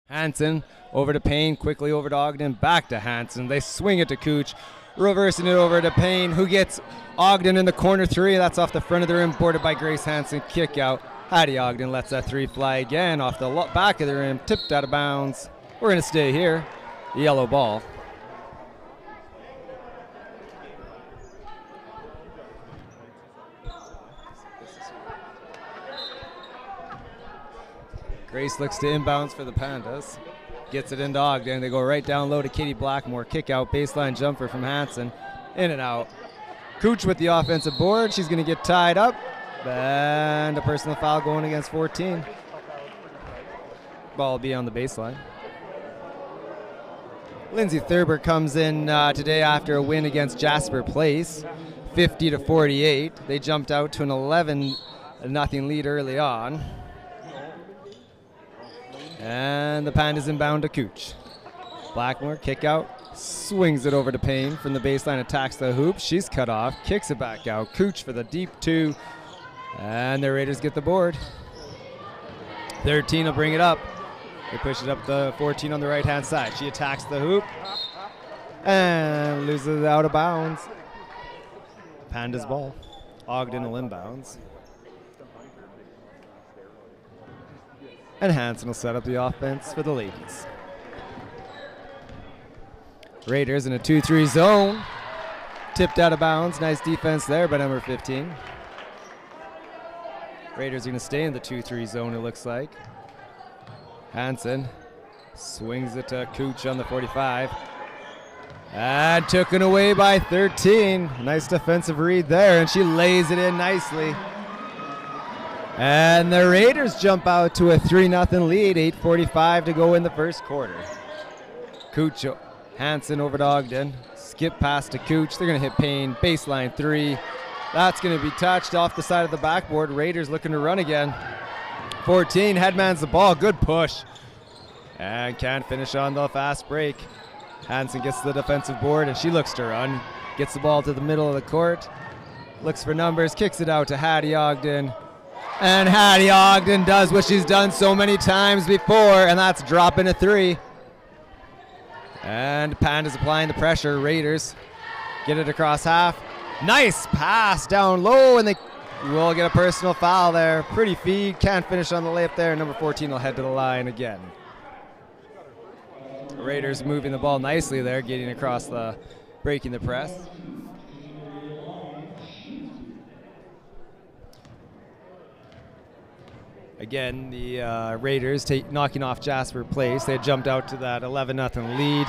Hansen over to Payne, quickly over to Ogden, back to Hansen. They swing it to Cooch, reversing it over to Payne, who gets Ogden in the corner three. That's off the front of the rim, boarded by Grace Hansen. Kick out. Hattie Ogden lets that three fly again off the back of the rim, tipped out of bounds. We're going to stay here. Yellow ball. Grace looks to inbounds for the Pandas. Gets it into Ogden. They go right down low to Katie Blackmore. Kick out, baseline jumper from Hansen. In and out. Cooch with the offensive board. She's going to get tied up. And a personal foul going against 14. Ball will be on the baseline. Lindsay Thurber comes in today after a win against Jasper Place, 50-48. They jumped out to an 11-0 lead early on. And the Pandas inbound to Cooch. Blackmore, kick out, swings it over to Payne from the baseline, attacks the hoop. She's cut off, kicks it back out. Cooch for the deep two. And the Raiders get the board. 13 will bring it up. They push it up to 14 on the right-hand side. She attacks the hoop and loses it out of bounds. Pandas ball. Ogden will inbounds. And Hansen will set up the offense for the ladies. Raiders in a 2-3 zone. Tipped out of bounds. Nice defense there by number 15. Raiders are going to stay in the 2-3 zone, it looks like. Hansen swings it to Cooch on the 45. And taken away by 13. Nice defensive read there, and she lays it in nicely. And the Raiders jump out to a 3-0 lead, 8:45 to go in the first quarter. Cooch, Hansen over to Ogden. Skip pass to Cooch. They're going to hit Payne. Baseline three. That's going to be touched off the side of the backboard. Raiders looking to run again. 14, headmans the ball. Good push. And can't finish on the fast break. Hansen gets the defensive board, and she looks to run. Gets the ball to the middle of the court. Looks for numbers. Kicks it out to Hattie Ogden. And Hattie Ogden does what she's done so many times before, and that's dropping a three. And Pandas applying the pressure. Raiders get it across half. Nice pass down low, and they will get a personal foul there. Pretty feed. Can't finish on the layup there. Number 14 will head to the line again. Raiders moving the ball nicely there, getting across breaking the press. Again, the Raiders knocking off Jasper Place. They had jumped out to that 11-0 lead.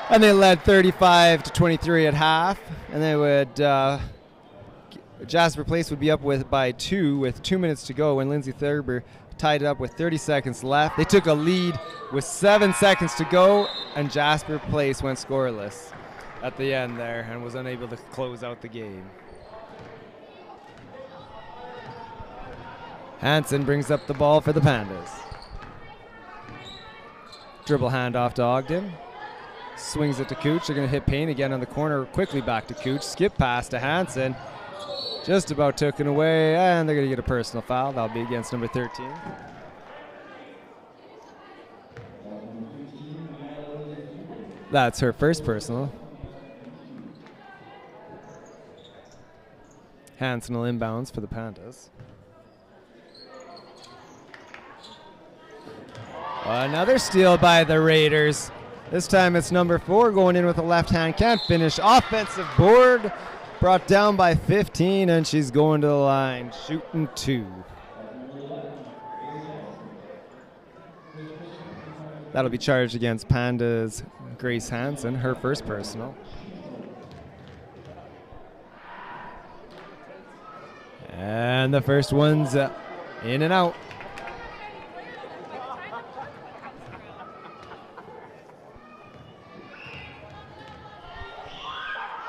And they led 35-23 at half. And they would Jasper Place would be up by 2 with 2 minutes to go when Lindsay Thurber tied it up with 30 seconds left. They took a lead with 7 seconds to go, and Jasper Place went scoreless at the end there and was unable to close out the game. Hansen brings up the ball for the Pandas. Dribble handoff to Ogden. Swings it to Cooch. They're going to hit Payne again on the corner. Quickly back to Cooch. Skip pass to Hansen. Just about taken away, and they're going to get a personal foul. That'll be against number 13. That's her first personal. Hansen will inbounds for the Pandas. Another steal by the Raiders. This time it's number 4 going in with a left hand. Can't finish. Offensive board brought down by 15, and she's going to the line, shooting 2. That'll be charged against Pandas' Grace Hansen, her first personal. And the first one's in and out.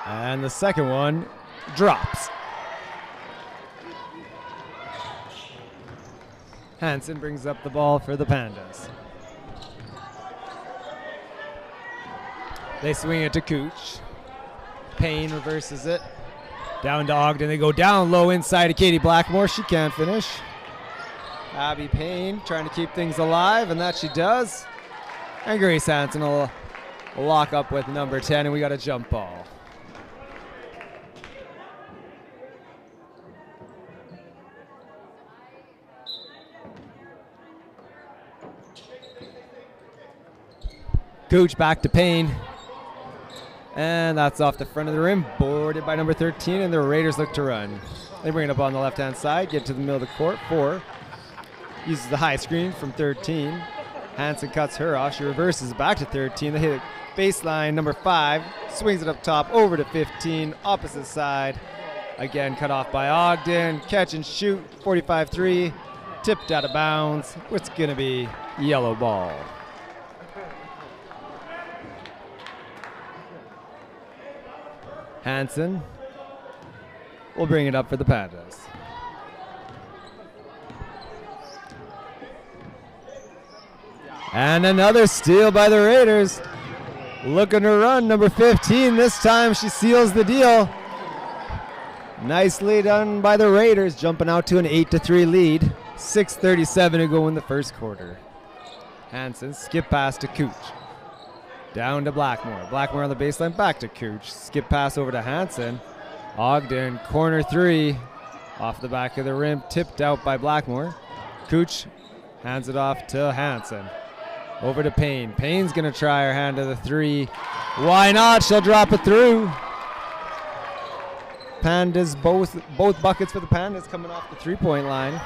And the second one drops. Hansen brings up the ball for the Pandas. They swing it to Cooch. Payne reverses it. Down to Ogden. They go down low inside to Katie Blackmore. She can't finish. Abby Payne trying to keep things alive, and that she does. And Grace Hansen will lock up with number 10, and we got a jump ball. Cooch back to Payne. And that's off the front of the rim, boarded by number 13, and the Raiders look to run. They bring it up on the left-hand side, get to the middle of the court. 4 uses the high screen from 13. Hansen cuts her off. She reverses back to 13. They hit it baseline, number 5. Swings it up top, over to 15, opposite side. Again, cut off by Ogden. Catch and shoot, 45-3. Tipped out of bounds. What's going to be yellow ball. Hansen will bring it up for the Pandas. And another steal by the Raiders. Looking to run, number 15. This time she seals the deal. Nicely done by the Raiders, jumping out to an 8-3 lead. 6:37 to go in the first quarter. Hansen skip pass to Cooch. Down to Blackmore. Blackmore on the baseline, back to Cooch. Skip pass over to Hansen. Ogden, corner 3. Off the back of the rim, tipped out by Blackmore. Cooch hands it off to Hansen. Over to Payne. Payne's going to try her hand to the 3. Why not? She'll drop it through. Pandas, both buckets for the Pandas coming off the 3-point line.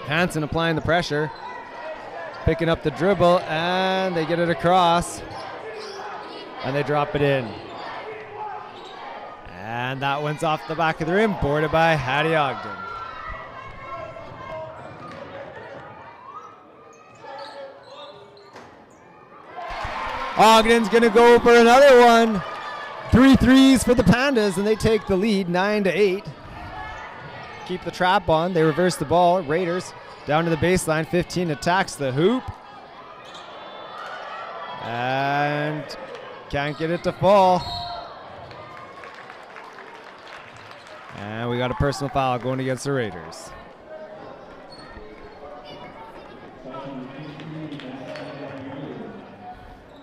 Hansen applying the pressure. Picking up the dribble, and they get it across. And they drop it in. And that one's off the back of the rim, boarded by Hattie Ogden. Ogden's going to go for another one. 3 threes for the Pandas, and they take the lead 9-8. Keep the trap on. They reverse the ball. Raiders down to the baseline. 15 attacks the hoop. And can't get it to fall. And we got a personal foul going against the Raiders.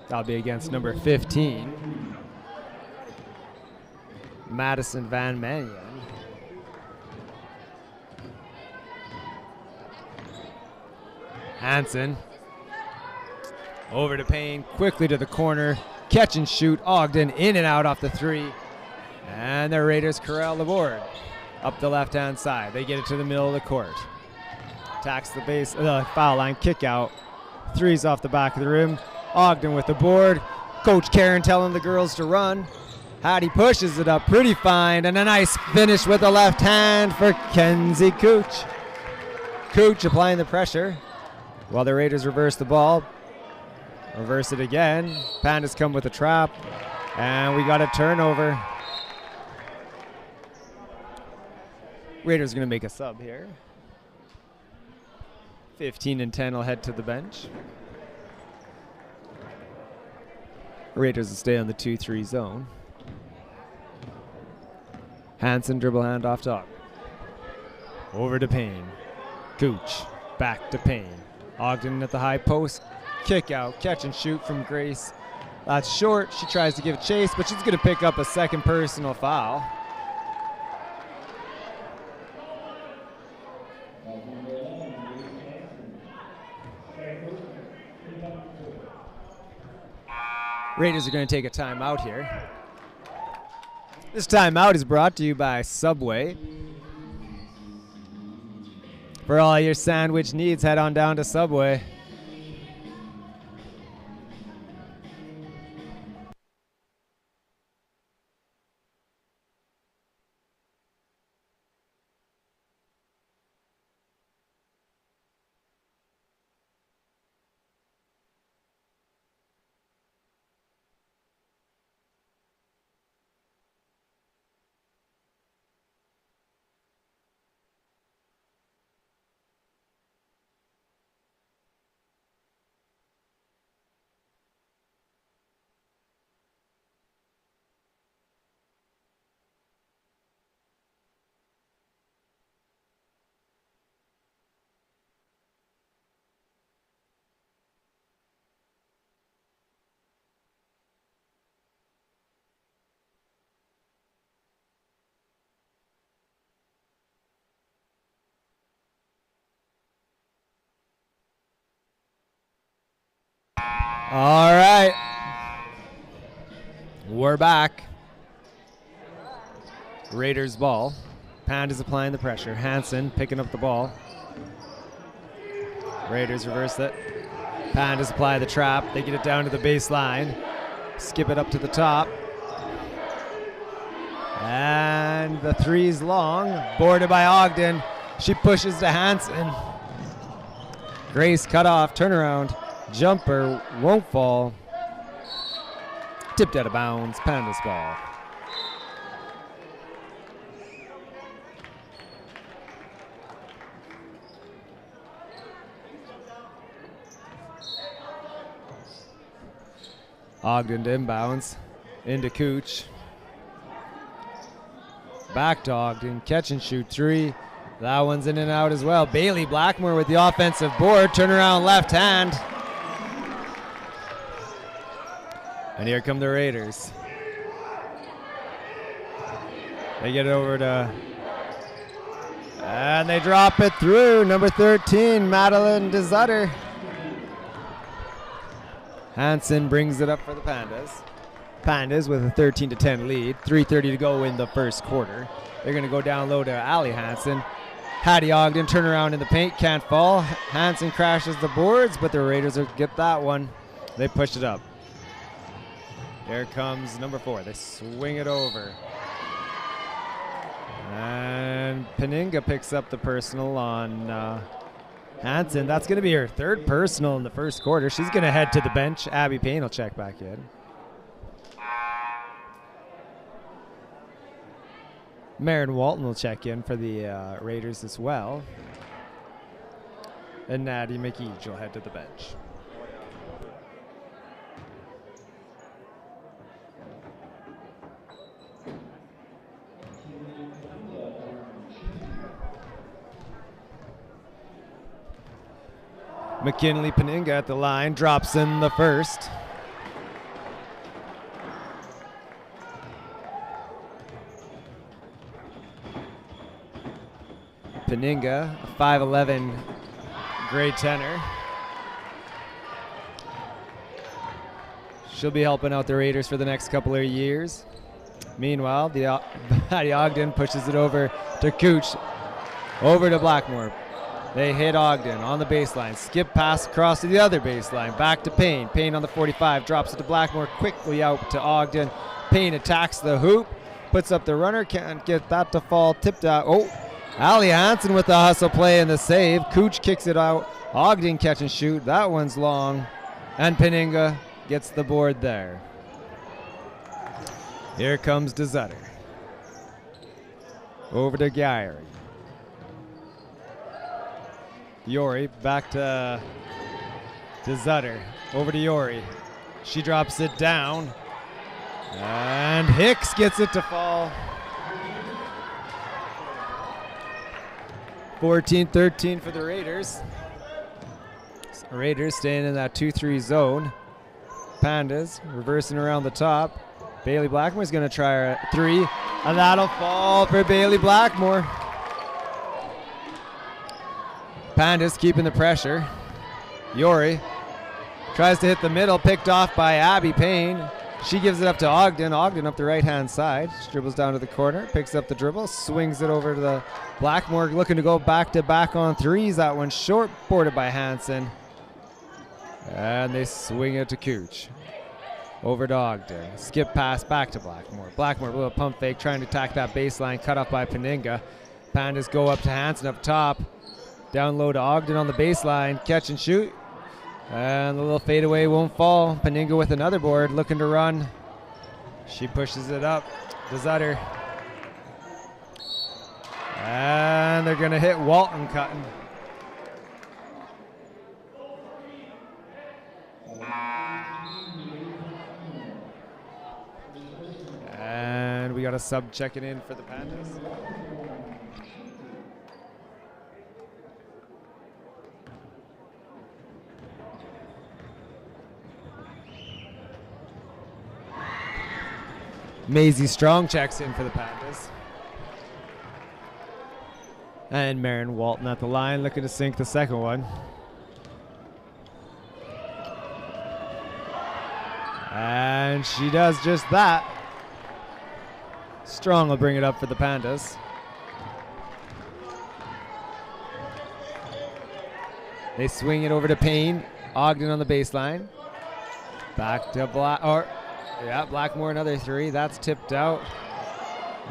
That'll be against number 15, Madison Van Mannion. Hansen over to Payne, quickly to the corner, catch and shoot. Ogden in and out off the 3, and the Raiders corral the board up the left-hand side. They get it to the middle of the court. Attacks the foul line, kick out. 3's off the back of the rim. Ogden with the board. Coach Karen telling the girls to run. Hattie pushes it up pretty fine, and a nice finish with the left hand for Kenzie Cooch. Cooch applying the pressure while the Raiders reverse the ball. Reverse it again. Pandas come with a trap, and we got a turnover. Raiders going to make a sub here. 15 and 10 will head to the bench. Raiders will stay on the 2-3 zone. Hansen dribble hand off top. Over to Payne. Cooch back to Payne. Ogden at the high post. Kick out, catch and shoot from Grace. That's short. She tries to give chase, but she's going to pick up a second personal foul. Raiders are going to take a timeout here. This timeout is brought to you by Subway. For all your sandwich needs, head on down to Subway. All right. We're back. Raiders ball. Pandas applying the pressure. Hansen picking up the ball. Raiders reverse it. Pandas apply the trap. They get it down to the baseline. Skip it up to the top. And the three's long. Boarded by Ogden. She pushes to Hansen. Grace cut off. Turnaround. Jumper won't fall. Tipped out of bounds. Pandas ball. Ogden to inbounds. Into Cooch. Back to Ogden. Catch and shoot three. That one's in and out as well. Bailey Blackmore with the offensive board. Turnaround left hand. And here come the Raiders. They get it over to... And they drop it through. Number 13, Madeline DeZutter. Hansen brings it up for the Pandas. Pandas with a 13-10 lead. 3:30 to go in the first quarter. They're going to go down low to Allie Hansen. Hattie Ogden, turn around in the paint, can't fall. Hansen crashes the boards, but the Raiders will get that one. They push it up. Here comes number 4. They swing it over. And Peninga picks up the personal on Hansen. That's going to be her third personal in the first quarter. She's going to head to the bench. Abby Payne will check back in. Marin Walton will check in for the Raiders as well. And Natty McEach will head to the bench. McKinley Peninga at the line, drops in the first. Peninga, a 5'11", grade tenor. She'll be helping out the Raiders for the next couple of years. Meanwhile, Hattie Ogden pushes it over to Cooch, over to Blackmore. They hit Ogden on the baseline. Skip pass across to the other baseline. Back to Payne. Payne on the 45. Drops it to Blackmore. Quickly out to Ogden. Payne attacks the hoop. Puts up the runner. Can't get that to fall. Tipped out. Oh, Allie Hansen with the hustle play and the save. Cooch kicks it out. Ogden catch and shoot. That one's long. And Peninga gets the board there. Here comes DeZutter. Over to Gary. Yori back to DeZutter. Over to Yori. She drops it down. And Hicks gets it to fall. 14-13 for the Raiders. Raiders staying in that 2-3 zone. Pandas reversing around the top. Bailey Blackmore's going to try a three. And that'll fall for Bailey Blackmore. Pandas keeping the pressure. Yori tries to hit the middle, picked off by Abby Payne. She gives it up to Ogden. Ogden up the right-hand side. She dribbles down to the corner, picks up the dribble, swings it over to the Blackmore, looking to go back-to-back on threes. That one short, boarded by Hansen. And they swing it to Cooch. Over to Ogden. Skip pass back to Blackmore. Blackmore with a pump fake, trying to attack that baseline, cut off by Peninga. Pandas go up to Hansen up top. Down low to Ogden on the baseline. Catch and shoot. And the little fadeaway won't fall. Peninga with another board, looking to run. She pushes it up. DeZutter. And they're going to hit Walton cutting. And we got a sub checking in for the Pandas. Maisie Strong checks in for the Pandas. And Marin Walton at the line, looking to sink the second one. And she does just that. Strong will bring it up for the Pandas. They swing it over to Payne. Ogden on the baseline. Back to Blackmore, another three. That's tipped out.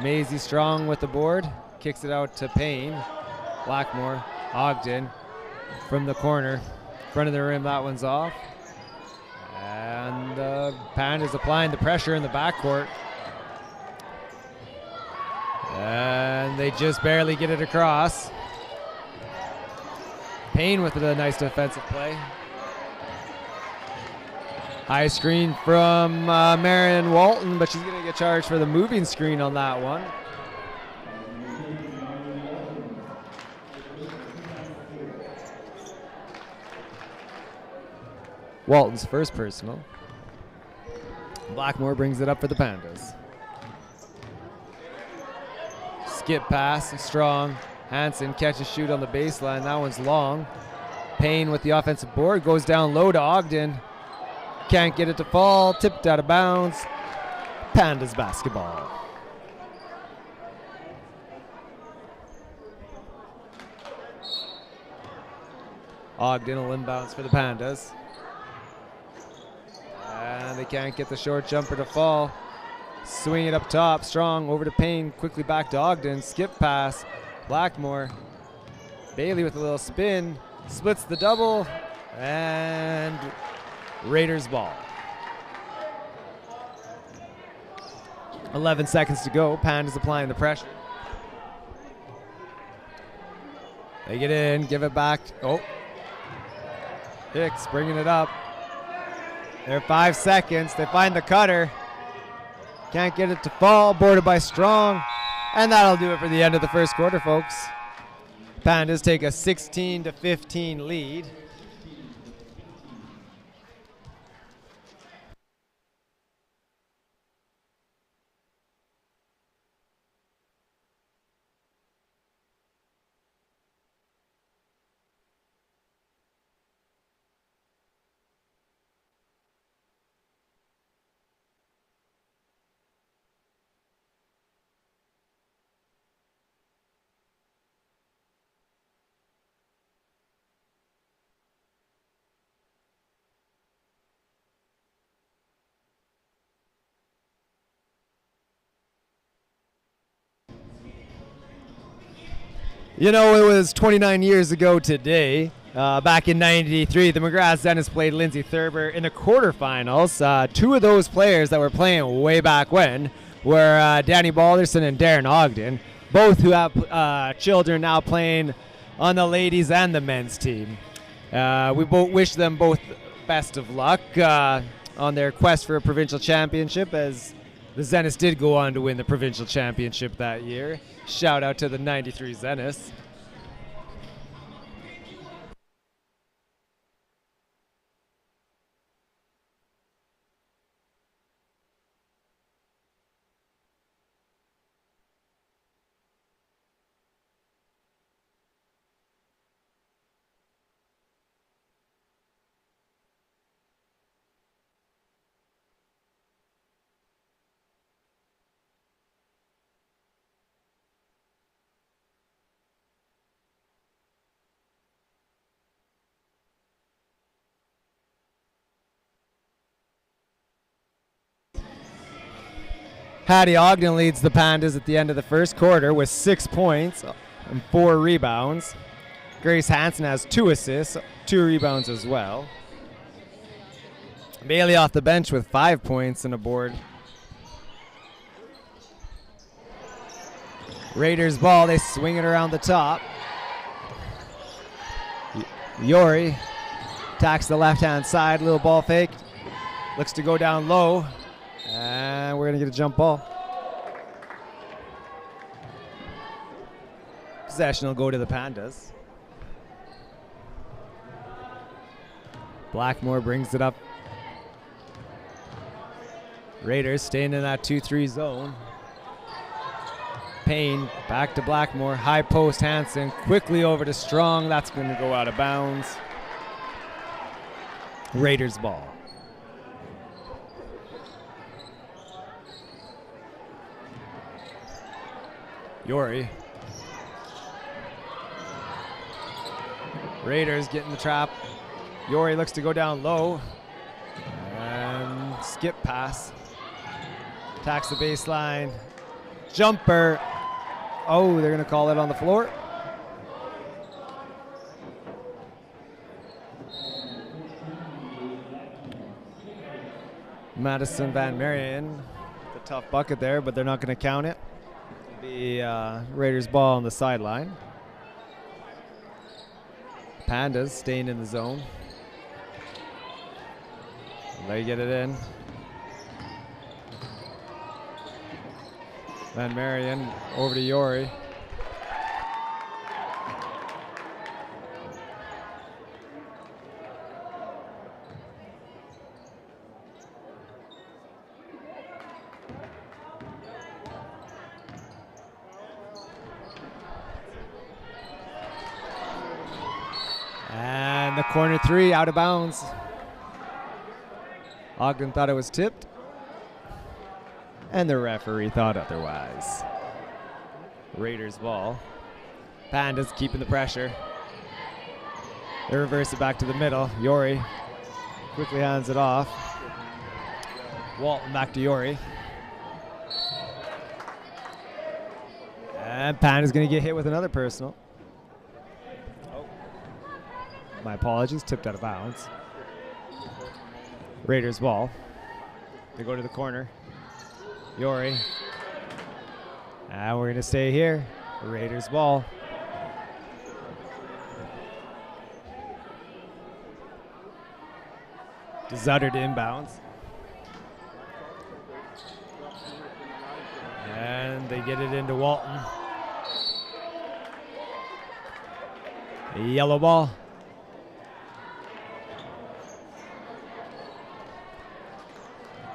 Maisie Strong with the board. Kicks it out to Payne. Blackmore, Ogden from the corner. Front of the rim, that one's off. And the Pandas applying the pressure in the backcourt. And they just barely get it across. Payne with a nice defensive play. High screen from Marion Walton, but she's going to get charged for the moving screen on that one. Walton's first personal. Blackmore brings it up for the Pandas. Skip pass, Strong. Hansen catch and shoot on the baseline. That one's long. Payne with the offensive board goes down low to Ogden. Can't get it to fall. Tipped out of bounds. Pandas basketball. Ogden will inbounds for the Pandas. And they can't get the short jumper to fall. Swing it up top. Strong over to Payne. Quickly back to Ogden. Skip pass. Blackmore. Bailey with a little spin. Splits the double. And Raiders ball. 11 seconds to go. Pandas applying the pressure. They get in. Give it back. Oh. Hicks bringing it up. They're 5 seconds. They find the cutter. Can't get it to fall. Boarded by Strong. And that'll do it for the end of the first quarter, folks. Pandas take a 16-15 lead. You know, it was 29 years ago today. Back in '93, the Magrath Zenits played Lindsay Thurber in the quarterfinals. Two of those players that were playing way back when were Danny Balderson and Darren Ogden, both who have children now playing on the ladies and the men's team. We both wish them both best of luck on their quest for a provincial championship, as the Zenits did go on to win the provincial championship that year. Shout out to the '93 Zenits. Hattie Ogden leads the Pandas at the end of the first quarter with 6 points and 4 rebounds. Grace Hansen has 2 assists, 2 rebounds as well. Bailey off the bench with 5 points and a board. Raiders ball, they swing it around the top. Yori attacks the left-hand side, little ball fake. Looks to go down low. And we're going to get a jump ball. Possession will go to the Pandas. Blackmore brings it up. Raiders staying in that 2-3 zone. Payne back to Blackmore. High post Hansen. Quickly over to Strong. That's going to go out of bounds. Raiders ball. Yori. Raiders get in the trap. Yori looks to go down low. And skip pass. Attacks the baseline. Jumper. Oh, they're going to call it on the floor. Madison Van Marion, the tough bucket there, but they're not going to count it. It'll be Raiders ball on the sideline. Pandas staying in the zone. They get it in. Van Marion over to Yori. And the corner three out of bounds. Ogden thought it was tipped, and the referee thought otherwise. Raiders ball. Pandas keeping the pressure. They reverse it back to the middle. Yori quickly hands it off. Walton back to Yori. And Panda's going to get hit with another personal. Oh. My apologies, tipped out of bounds. Raiders ball. They go to the corner. Yori. And we're going to stay here. Raiders ball. Zutter to inbounds. And they get it into Walton. Yellow ball.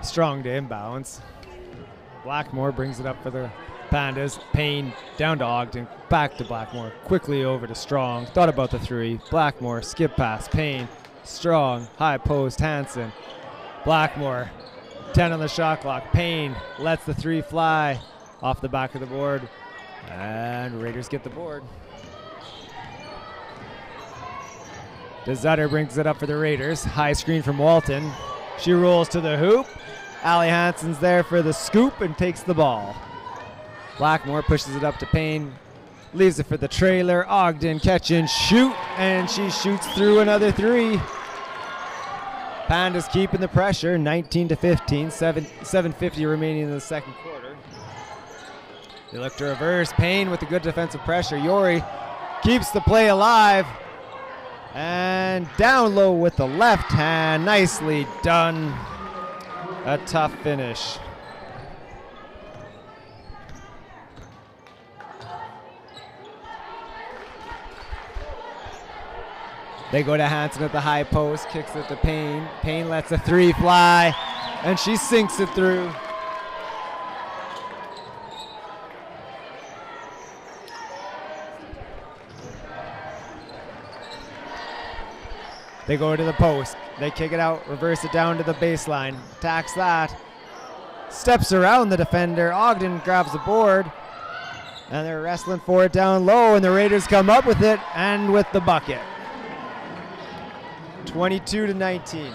Strong to inbounds. Blackmore brings it up for the Pandas. Payne down to Ogden. Back to Blackmore. Quickly over to Strong. Thought about the three. Blackmore. Skip pass. Payne. Strong. High post. Hansen. Blackmore. 10 on the shot clock. Payne lets the three fly off the back of the board. And Raiders get the board. DeZutter brings it up for the Raiders. High screen from Walton. She rolls to the hoop. Allie Hansen's there for the scoop and takes the ball. Blackmore pushes it up to Payne. Leaves it for the trailer. Ogden catch and shoot. And she shoots through another three. Pandas keeping the pressure. 19-15. 7:50 remaining in the second quarter. They look to reverse. Payne with the good defensive pressure. Yori keeps the play alive. And down low with the left hand. Nicely done. A tough finish. They go to Hansen at the high post, kicks it to Payne. Payne lets a three fly, and she sinks it through. They go to the post. They kick it out, reverse it down to the baseline. Attacks that. Steps around the defender. Ogden grabs the board. And they're wrestling for it down low, and the Raiders come up with it and with the bucket. 22-19.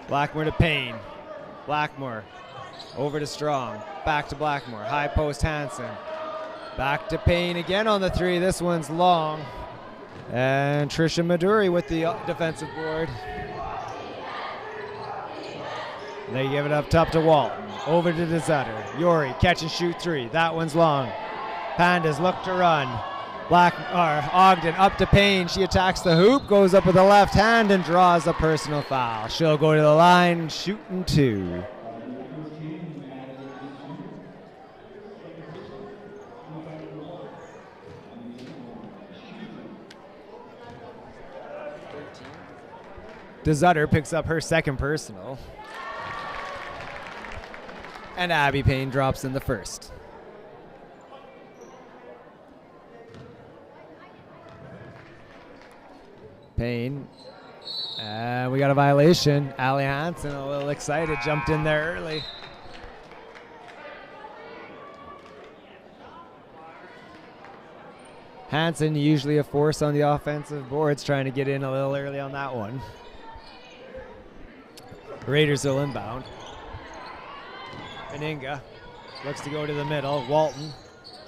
Blackmore to Payne. Blackmore over to Strong. Back to Blackmore. High post Hansen. Back to Payne again on the three. This one's long. And Trisha Maduri with the defensive board. They give it up top to Walton. Over to DeZutter. Yori catch and shoot three. That one's long. Pandas look to run. Ogden up to Payne. She attacks the hoop, goes up with the left hand and draws a personal foul. She'll go to the line, shooting two. DeZutter picks up her second personal. And Abby Payne drops in the first. Payne. And we got a violation. Allie Hansen, a little excited, jumped in there early. Hansen usually a force on the offensive boards, trying to get in a little early on that one. Raiders will inbound. Meninga looks to go to the middle. Walton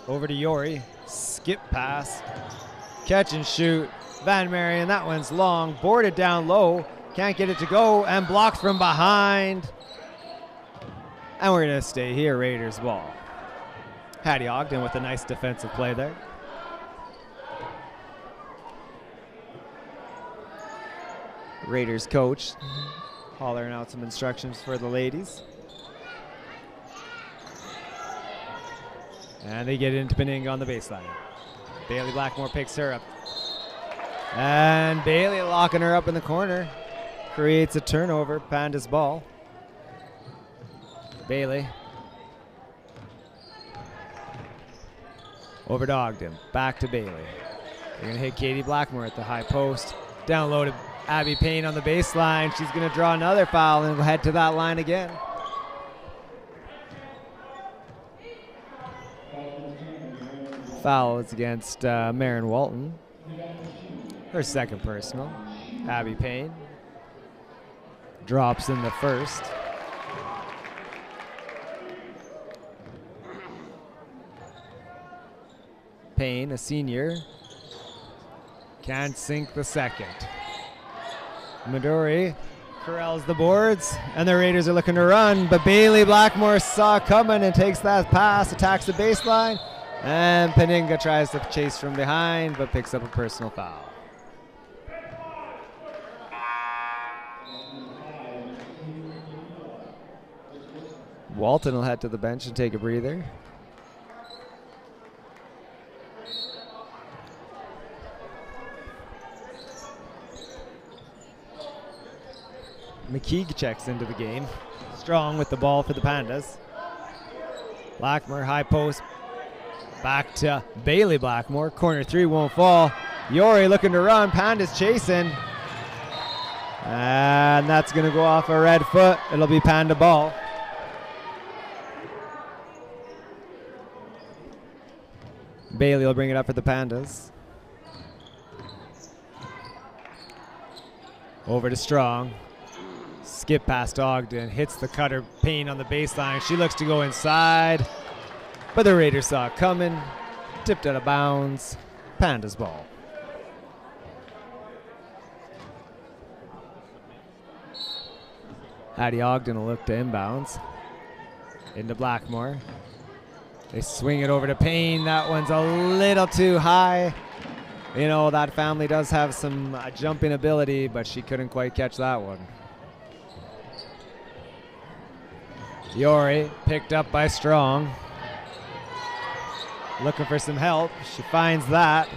over to Yori. Skip pass. Catch and shoot. Van Marion, that one's long. Boarded down low. Can't get it to go, and blocked from behind. And we're going to stay here, Raiders ball. Hattie Ogden with a nice defensive play there. Raiders coach hollering out some instructions for the ladies. And they get into Peninga on the baseline. Bailey Blackmore picks her up. And Bailey locking her up in the corner. Creates a turnover, Panda's ball. Bailey. Over to Ogden, back to Bailey. They're going to hit Katie Blackmore at the high post. Down low to Abby Payne on the baseline. She's going to draw another foul and head to that line again. Foul is against Marin Walton. Her second personal. Abby Payne drops in the first. Payne, a senior, can't sink the second. Midori corrals the boards, and the Raiders are looking to run, but Bailey Blackmore saw coming and takes that pass, attacks the baseline, and Peninga tries to chase from behind, but picks up a personal foul. Walton will head to the bench and take a breather. McKeague checks into the game. Strong with the ball for the Pandas. Blackmore, high post. Back to Bailey Blackmore. Corner three won't fall. Yori looking to run. Pandas chasing. And that's going to go off a red foot. It'll be Panda ball. Bailey will bring it up for the Pandas. Over to Strong. Skip past Ogden, hits the cutter. Payne on the baseline. She looks to go inside, but the Raiders saw it coming. Tipped out of bounds. Pandas ball. Hattie Ogden will look to inbounds. Into Blackmore. They swing it over to Payne. That one's a little too high. You know, that family does have some jumping ability, but she couldn't quite catch that one. Yori picked up by Strong. Looking for some help. She finds that.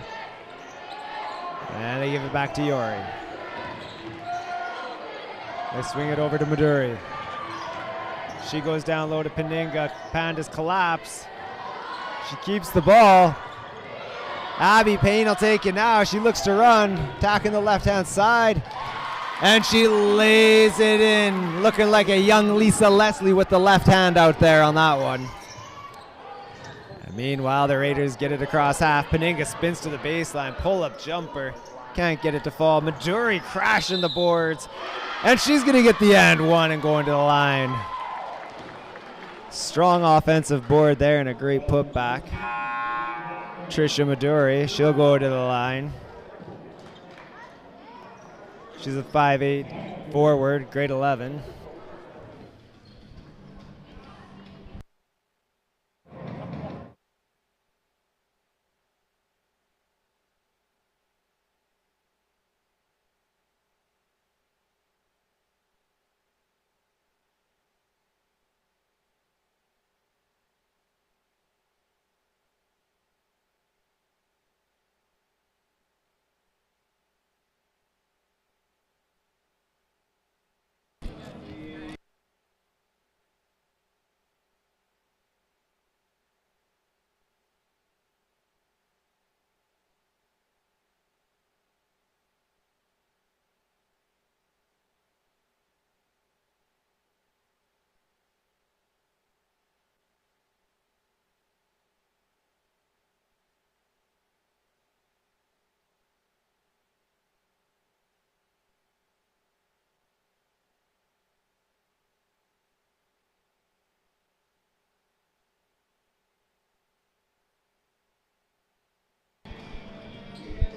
And they give it back to Yori. They swing it over to Maduri. She goes down low to Peninga. Pandas collapse. She keeps the ball. Abby Payne will take it now. She looks to run, attacking the left-hand side. And she lays it in, looking like a young Lisa Leslie with the left hand out there on that one. And meanwhile, the Raiders get it across half. Peninga spins to the baseline, pull-up jumper. Can't get it to fall. Maduri crashing the boards. And she's going to get the and one and go into the line. Strong offensive board there and a great putback. Trisha Maduri, she'll go to the line. She's a 5'8" forward, grade 11.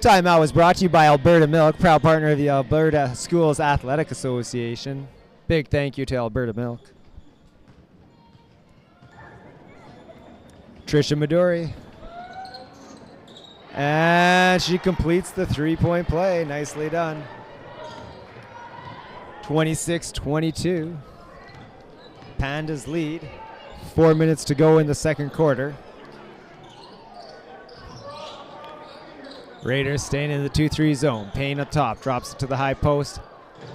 Timeout was brought to you by Alberta Milk, proud partner of the Alberta Schools Athletic Association. Big thank you to Alberta Milk. Trisha Midori. And she completes the three-point play. Nicely done. 26-22. Pandas lead. 4 minutes to go in the second quarter. Raiders staying in the 2-3 zone. Payne up top, drops it to the high post.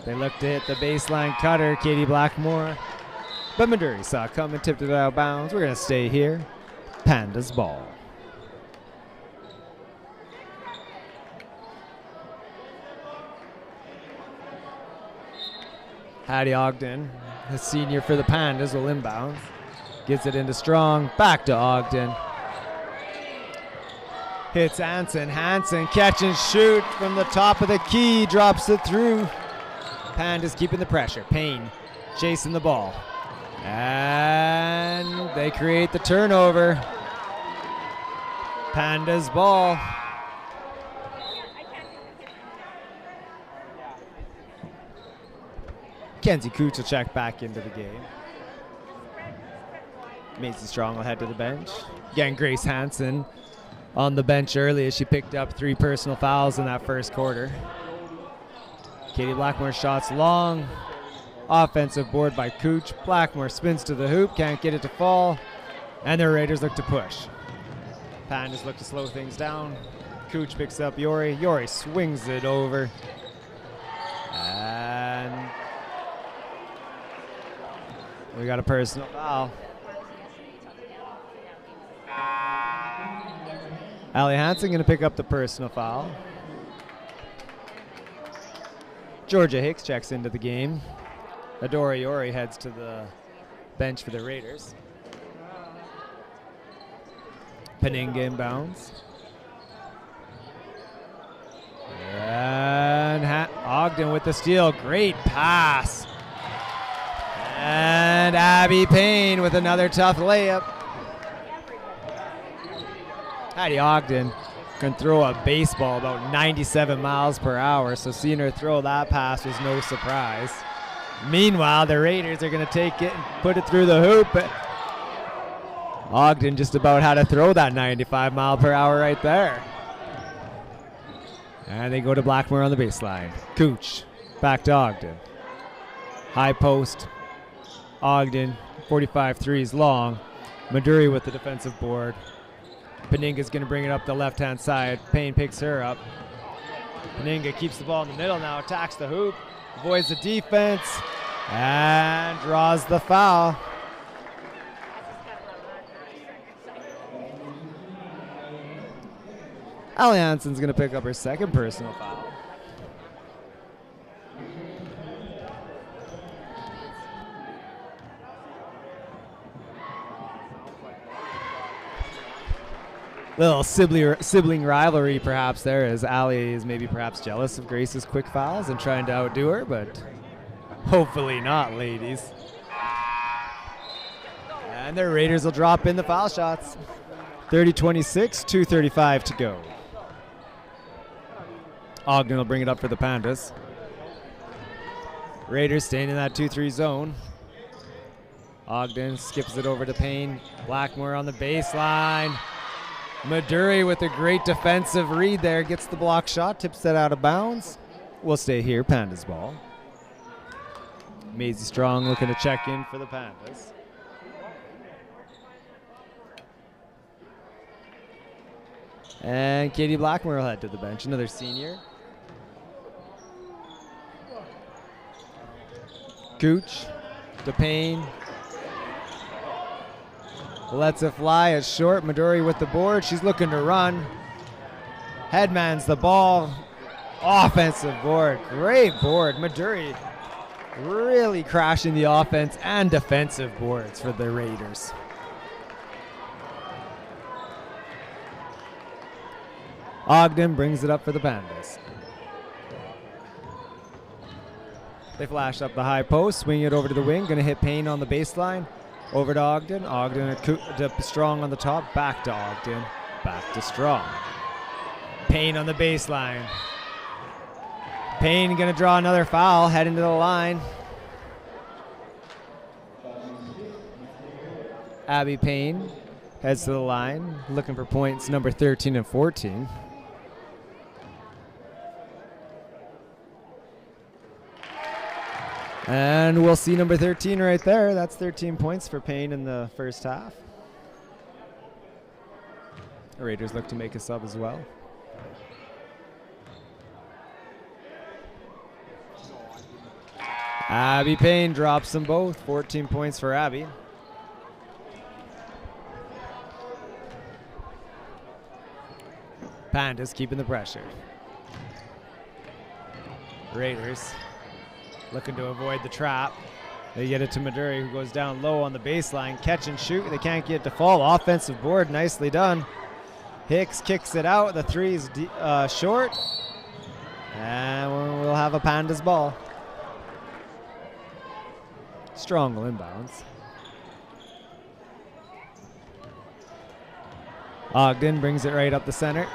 They look to hit the baseline cutter, Katie Blackmore. But Maduri saw it come and tipped it out of bounds. We're going to stay here. Pandas ball. Hattie Ogden, the senior for the Pandas, will inbound. Gets it into Strong, back to Ogden. Hits Hansen. Hansen catch and shoot from the top of the key. Drops it through. Pandas keeping the pressure. Payne chasing the ball. And they create the turnover. Pandas ball. Kenzie Cooch will check back into the game. Macy Strong will head to the bench. Again, Grace Hansen on the bench early as she picked up 3 personal fouls in that first quarter. Katie Blackmore shots long. Offensive board by Cooch. Blackmore spins to the hoop, can't get it to fall. And the Raiders look to push. Pandas look to slow things down. Cooch picks up Yori. Yori swings it over. And we got a personal foul. Allie Hansen going to pick up the personal foul. Georgia Hicks checks into the game. Adora Yori heads to the bench for the Raiders. Peninga inbounds. And Ogden with the steal. Great pass. And Abby Payne with another tough layup. Hattie Ogden can throw a baseball about 97 miles per hour, so seeing her throw that pass was no surprise. Meanwhile, the Raiders are going to take it and put it through the hoop. But Ogden just about had to throw that 95 mile per hour right there. And they go to Blackmore on the baseline. Cooch back to Ogden. High post. Ogden, 45 threes long. Maduri with the defensive board. Peninga's going to bring it up the left-hand side. Payne picks her up. Peninga keeps the ball in the middle now, attacks the hoop, avoids the defense, and draws the foul. Allie Hansen's going to pick up her second personal foul. Little sibling rivalry perhaps there, as Allie is maybe perhaps jealous of Grace's quick fouls and trying to outdo her, but hopefully not, ladies. And the Raiders will drop in the foul shots. 30-26, 2:35 to go. Ogden will bring it up for the Pandas. Raiders staying in that 2-3 zone. Ogden skips it over to Payne. Blackmore on the baseline. Maduri with a great defensive read there. Gets the block shot, tips that out of bounds. We'll stay here, Pandas ball. Maisie Strong looking to check in for the Pandas. And Katie Blackmore will head to the bench, another senior. Cooch to Payne. Lets it fly. It's short. Maduri with the board. She's looking to run. Headmans the ball. Offensive board. Great board. Maduri really crashing the offense and defensive boards for the Raiders. Ogden brings it up for the Pandas. They flash up the high post. Swing it over to the wing. Going to hit Payne on the baseline. Over to Ogden. Ogden to Strong on the top. Back to Ogden. Back to Strong. Payne on the baseline. Payne gonna draw another foul, heading to the line. Abby Payne heads to the line, looking for points number 13 and 14. And we'll see number 13 right there. That's 13 points for Payne in the first half. The Raiders look to make a sub as well. Abby Payne drops them both. 14 points for Abby. Pandas keeping the pressure. Raiders looking to avoid the trap. They get it to Maduri, who goes down low on the baseline. Catch and shoot. They can't get it to fall. Offensive board. Nicely done. Hicks kicks it out. The three is short. And we'll have a Pandas ball. Strong will inbounds. Ogden brings it right up the center.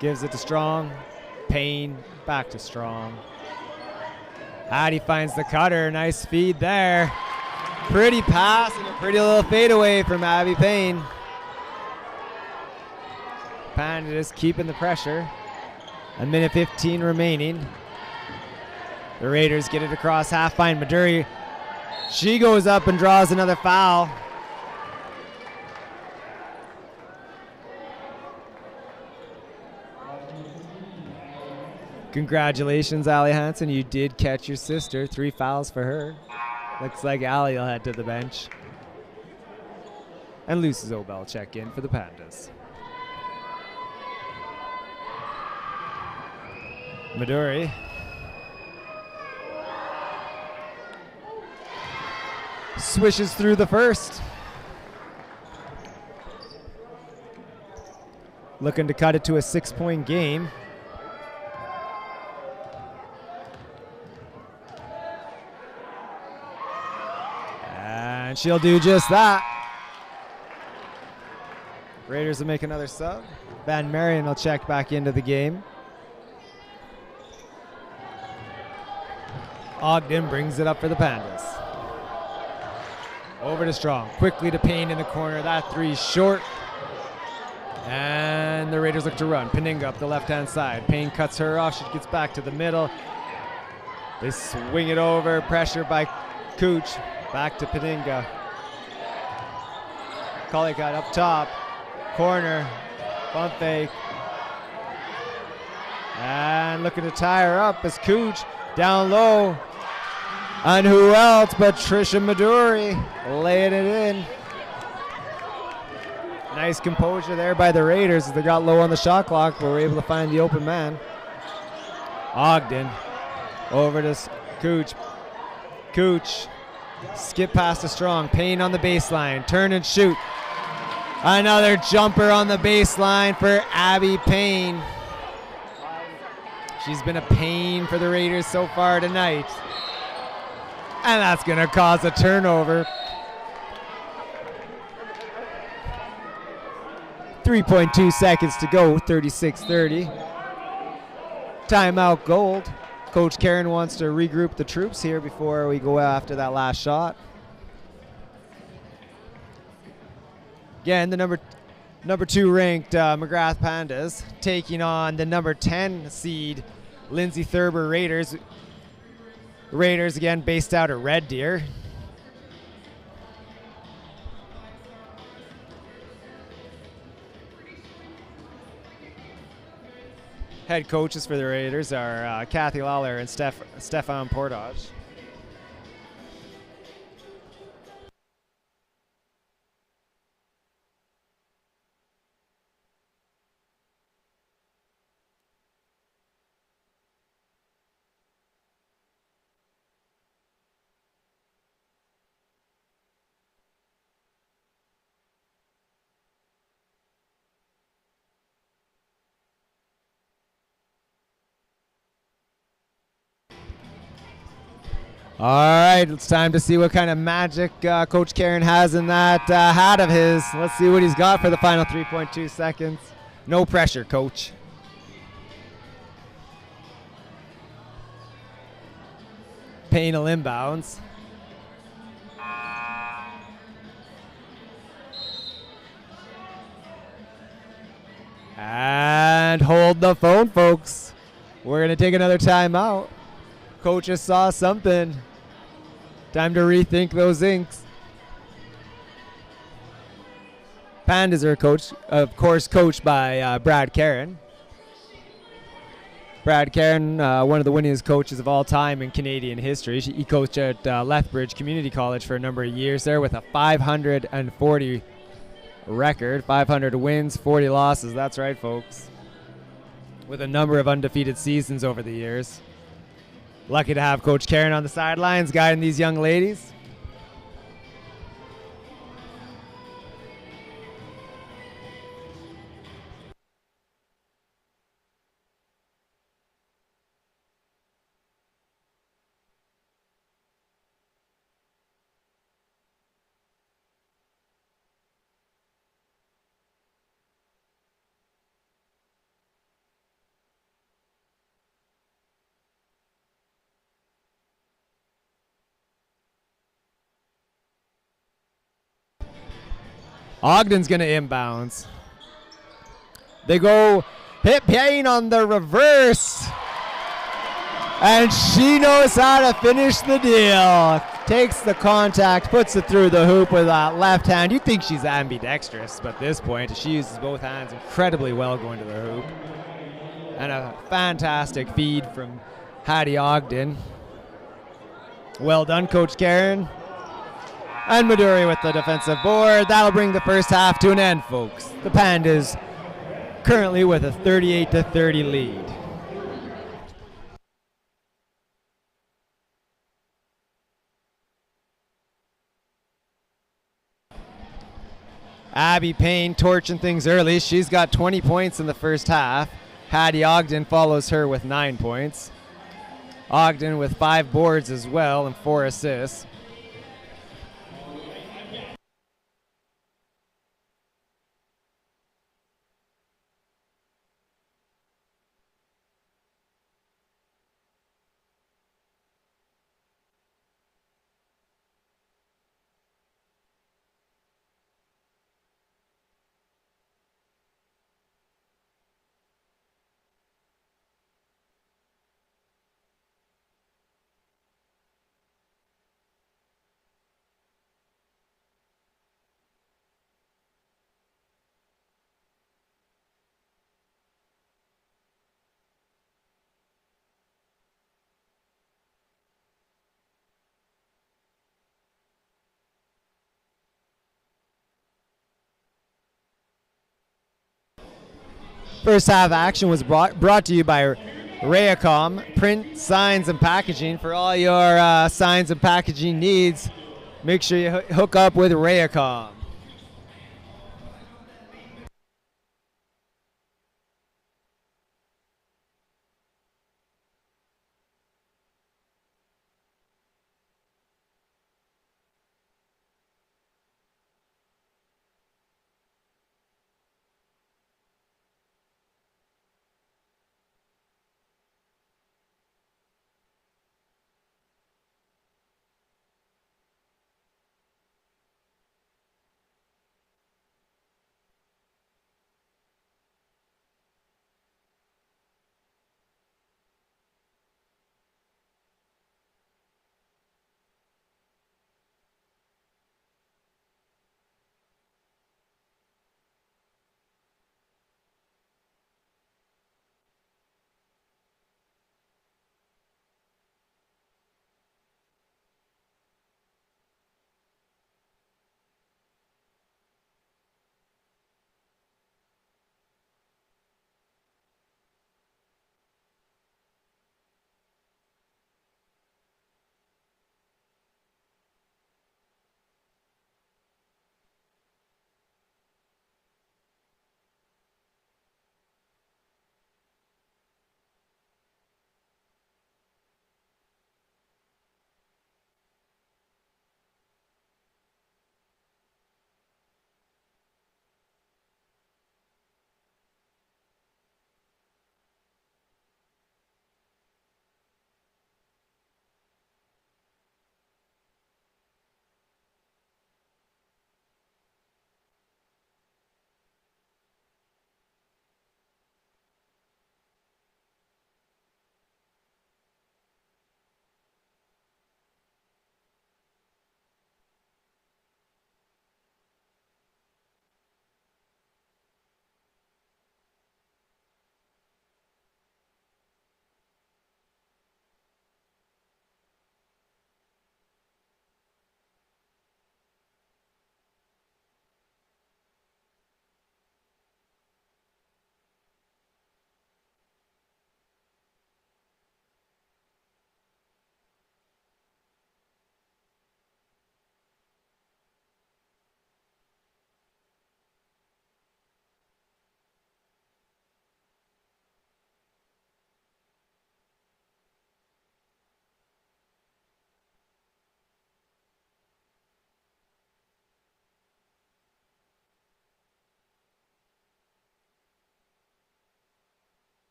Gives it to Strong. Payne back to Strong. Addy finds the cutter. Nice feed there. Pretty pass and a pretty little fadeaway from Abby Payne. Pandas keeping the pressure. A minute 15 remaining. The Raiders get it across half, find Maduri. She goes up and draws another foul. Congratulations, Allie Hansen. You did catch your sister. 3 fouls for her. Looks like Allie will head to the bench. And Lucy Zobel check in for the Pandas. Maduri. Swishes through the first. Looking to cut it to a 6-point game. And she'll do just that. Raiders will make another sub. Van Marion will check back into the game. Ogden brings it up for the Pandas. Over to Strong, quickly to Payne in the corner. That 3 short. And the Raiders look to run. Peninga up the left-hand side. Payne cuts her off. She gets back to the middle. They swing it over. Pressure by Cooch. Back to Peninga. Collicutt up top. Corner. Bump fake. And looking to tie her up as Cooch down low. And who else but Trisha Maduri laying it in. Nice composure there by the Raiders as they got low on the shot clock, but were able to find the open man. Ogden over to Cooch. Cooch skip past to Strong. Payne on the baseline. Turn and shoot. Another jumper on the baseline for Abby Payne. She's been a pain for the Raiders so far tonight. And that's going to cause a turnover. 3.2 seconds to go, 36-30. Timeout Gold. Coach Karen wants to regroup the troops here before we go after that last shot. Again, the number 2 ranked Magrath Pandas taking on the number 10 seed Lindsay Thurber Raiders. Raiders again based out of Red Deer. Head coaches for the Raiders are Kathy Lawler and Stefan Portage. All right, it's time to see what kind of magic Coach Karen has in that hat of his. Let's see what he's got for the final 3.2 seconds. No pressure, coach. Payne will inbounds. And hold the phone, folks. We're going to take another timeout. Coach just saw something. Time to rethink those inks. Pandas are of course, coached by Brad Caron. Brad Caron, one of the winningest coaches of all time in Canadian history. He coached at Lethbridge Community College for a number of years there with a 540 record. 500 wins, 40 losses. That's right, folks. With a number of undefeated seasons over the years. Lucky to have Coach Caron on the sidelines guiding these young ladies. Ogden's going to inbounds. They go hit Payne on the reverse. And she knows how to finish the deal. Takes the contact, puts it through the hoop with that left hand. You'd think she's ambidextrous, but at this point, she uses both hands incredibly well going to the hoop. And a fantastic feed from Hattie Ogden. Well done, Coach Caron. And Maduri with the defensive board. That'll bring the first half to an end, folks. The Pandas currently with a 38-30 lead. Abby Payne torching things early. She's got 20 points in the first half. Hattie Ogden follows her with 9 points. Ogden with 5 boards as well and 4 assists. First half action was brought to you by Rayacom, print, signs, and packaging. For all your signs and packaging needs, make sure you hook up with Rayacom.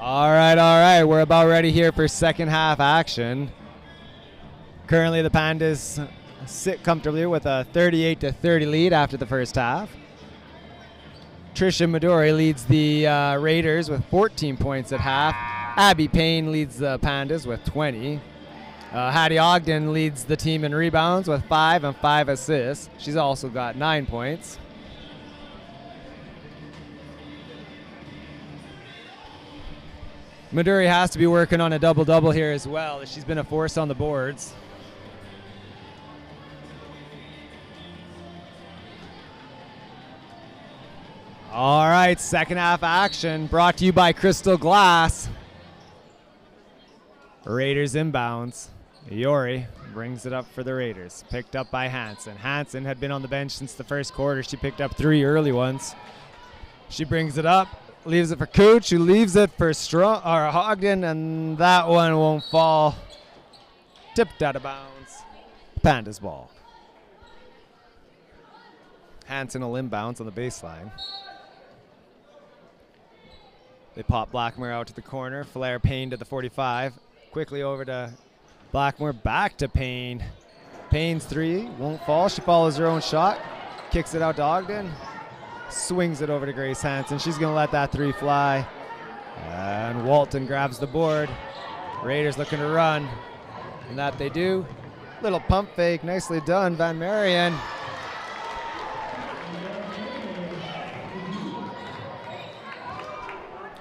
All right. We're about ready here for second half action. Currently, the Pandas sit comfortably with a 38-30 lead after the first half. Trisha Midori leads the Raiders with 14 points at half. Abby Payne leads the Pandas with 20. Hattie Ogden leads the team in rebounds with 5 and 5 assists. She's also got 9 points. Midori has to be working on a double-double here as well. She's been a force on the boards. All right, second half action brought to you by Crystal Glass. Raiders inbounds. Iori brings it up for the Raiders. Picked up by Hansen. Hansen had been on the bench since the first quarter. She picked up 3 early ones. She brings it up, leaves it for Cooch, who leaves it for Ogden, and that one won't fall. Tipped out of bounds. Pandas ball. Hansen will inbounds on the baseline. They pop Blackmore out to the corner. Flair Payne to the 45. Quickly over to Blackmore. Back to Payne. Payne's 3 won't fall. She follows her own shot. Kicks it out to Ogden. Swings it over to Grace Hansen. She's going to let that 3 fly. And Walton grabs the board. Raiders looking to run. And that they do. Little pump fake. Nicely done, Van Marion.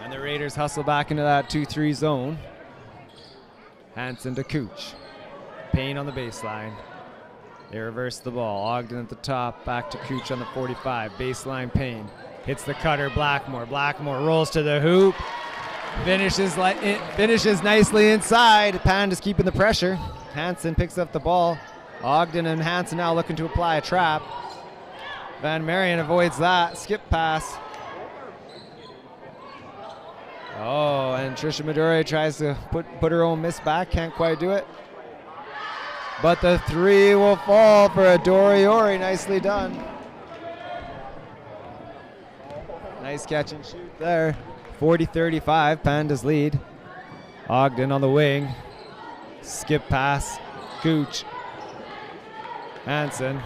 The Raiders hustle back into that 2-3 zone. Hansen to Cooch. Payne on the baseline. They reverse the ball. Ogden at the top. Back to Cooch on the 45. Baseline Payne. Hits the cutter. Blackmore. Blackmore rolls to the hoop. Finishes nicely inside. Pandas keeping the pressure. Hansen picks up the ball. Ogden and Hansen now looking to apply a trap. Van Marion avoids that. Skip pass. Oh, and Trisha Midori tries to put her own miss back. Can't quite do it. But the 3 will fall for a Doriori. Nicely done. Nice catch and shoot there. 40-35, Pandas lead. Ogden on the wing. Skip pass. Cooch. Hansen.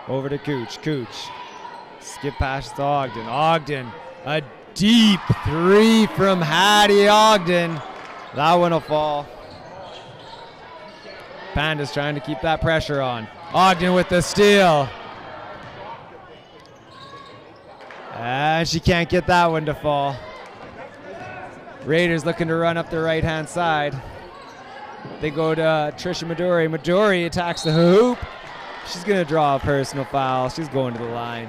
Over to Cooch. Cooch. Skip pass to Ogden. Ogden. A deep 3 from Hattie Ogden. That one will fall. Pandas trying to keep that pressure on. Ogden with the steal. And she can't get that one to fall. Raiders looking to run up the right-hand side. They go to Trisha Midori. Midori attacks the hoop. She's going to draw a personal foul. She's going to the line.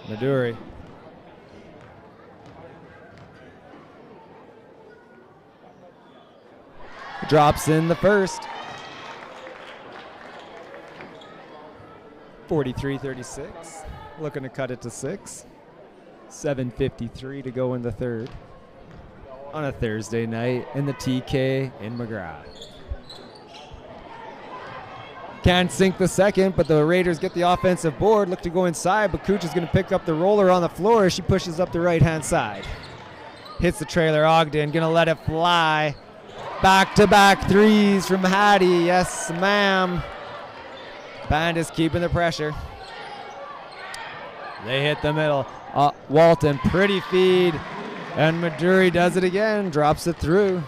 Midori. Drops in the first. 43-36. Looking to cut it to 6. 7:53 to go in the third. On a Thursday night in the TK in Magrath. Can't sink the second, but the Raiders get the offensive board. Look to go inside, but Cooch is going to pick up the roller on the floor. She pushes up the right-hand side. Hits the trailer. Ogden going to let it fly. Back-to-back 3s from Hattie. Yes, ma'am. Pandas keeping the pressure. They hit the middle. Walton, pretty feed. And Midori does it again. Drops it through.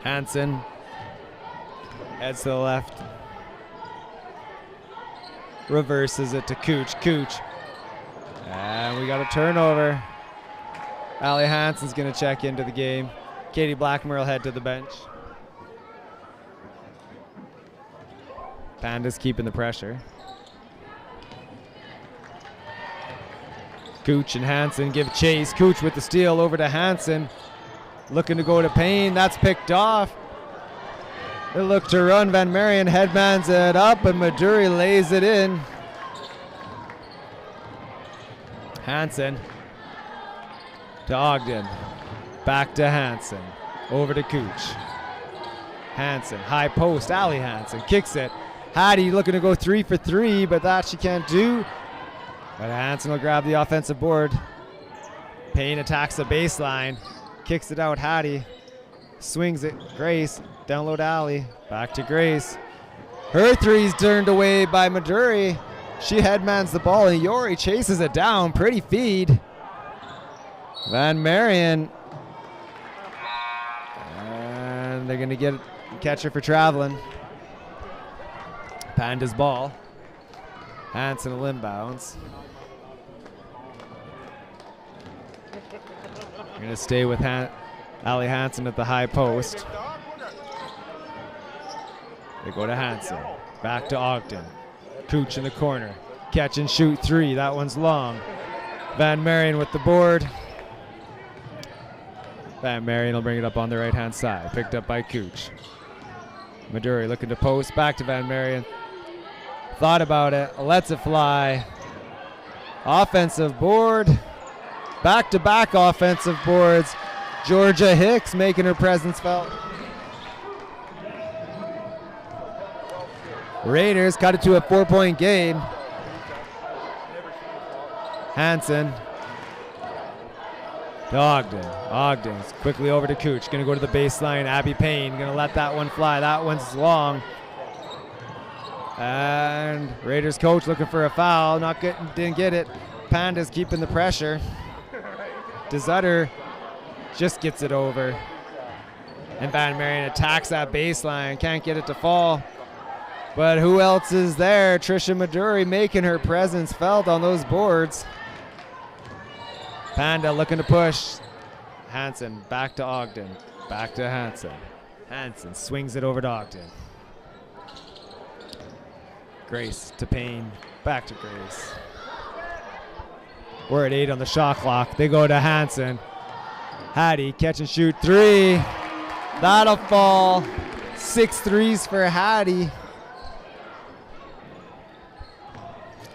Hansen. Heads to the left. Reverses it to Cooch. Cooch. And we got a turnover. Allie Hansen's going to check into the game. Katie Blackmore will head to the bench. Pandas keeping the pressure. Cooch and Hansen give chase. Cooch with the steal over to Hansen. Looking to go to Payne. That's picked off. They look to run. Van Marion headmans it up, and Midori lays it in. Hansen to Ogden. Back to Hansen. Over to Cooch. Hansen, high post, Ali Hansen kicks it. Hattie looking to go 3 for 3, but that she can't do. But Hansen will grab the offensive board. Payne attacks the baseline, kicks it out. Hattie swings it. Grace, down low to Ali, back to Grace. Her three's turned away by Maduri. She headmans the ball, and Yori chases it down. Pretty feed. Van Marion. And they're going to catch her for traveling. Panda's ball. Hansen will inbounds. We're going to stay with Ali Hansen at the high post. They go to Hansen. Back to Ogden. Cooch in the corner. Catch and shoot 3. That one's long. Van Marion with the board. Van Marion will bring it up on the right-hand side. Picked up by Cooch. Maduri looking to post. Back to Van Marion. Thought about it. Lets it fly. Offensive board. Back-to-back offensive boards. Georgia Hicks making her presence felt. Raiders cut it to a 4-point game. Hansen. To Ogden. Ogden's quickly over to Cooch. Going to go to the baseline. Abby Payne going to let that one fly. That one's long. And Raiders coach looking for a foul. Didn't get it. Panda's keeping the pressure. DeZutter just gets it over. And Van Marion attacks that baseline. Can't get it to fall. But who else is there? Trisha Maduri making her presence felt on those boards. Panda looking to push. Hansen back to Ogden. Back to Hansen. Hansen swings it over to Ogden. Grace to Payne. Back to Grace. We're at 8 on the shot clock. They go to Hansen. Hattie, catch and shoot 3. That'll fall. 6 threes for Hattie.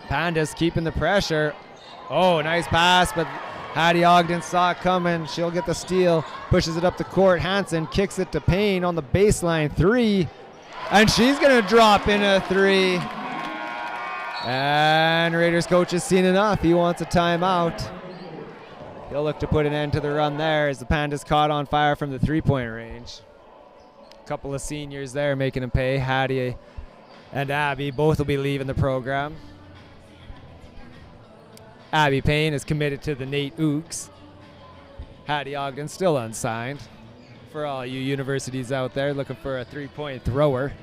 Panda's keeping the pressure. Oh, nice pass, but Hattie Ogden saw it coming. She'll get the steal. Pushes it up the court. Hansen kicks it to Payne on the baseline 3. And she's going to drop in a 3. And Raiders coach has seen enough. He wants a timeout. He'll look to put an end to the run there as the Pandas caught on fire from the 3-point range. A couple of seniors there making them pay. Hattie and Abby both will be leaving the program. Abby Payne is committed to the Nate Ooks. Hattie Ogden still unsigned. For all you universities out there looking for a 3-point thrower.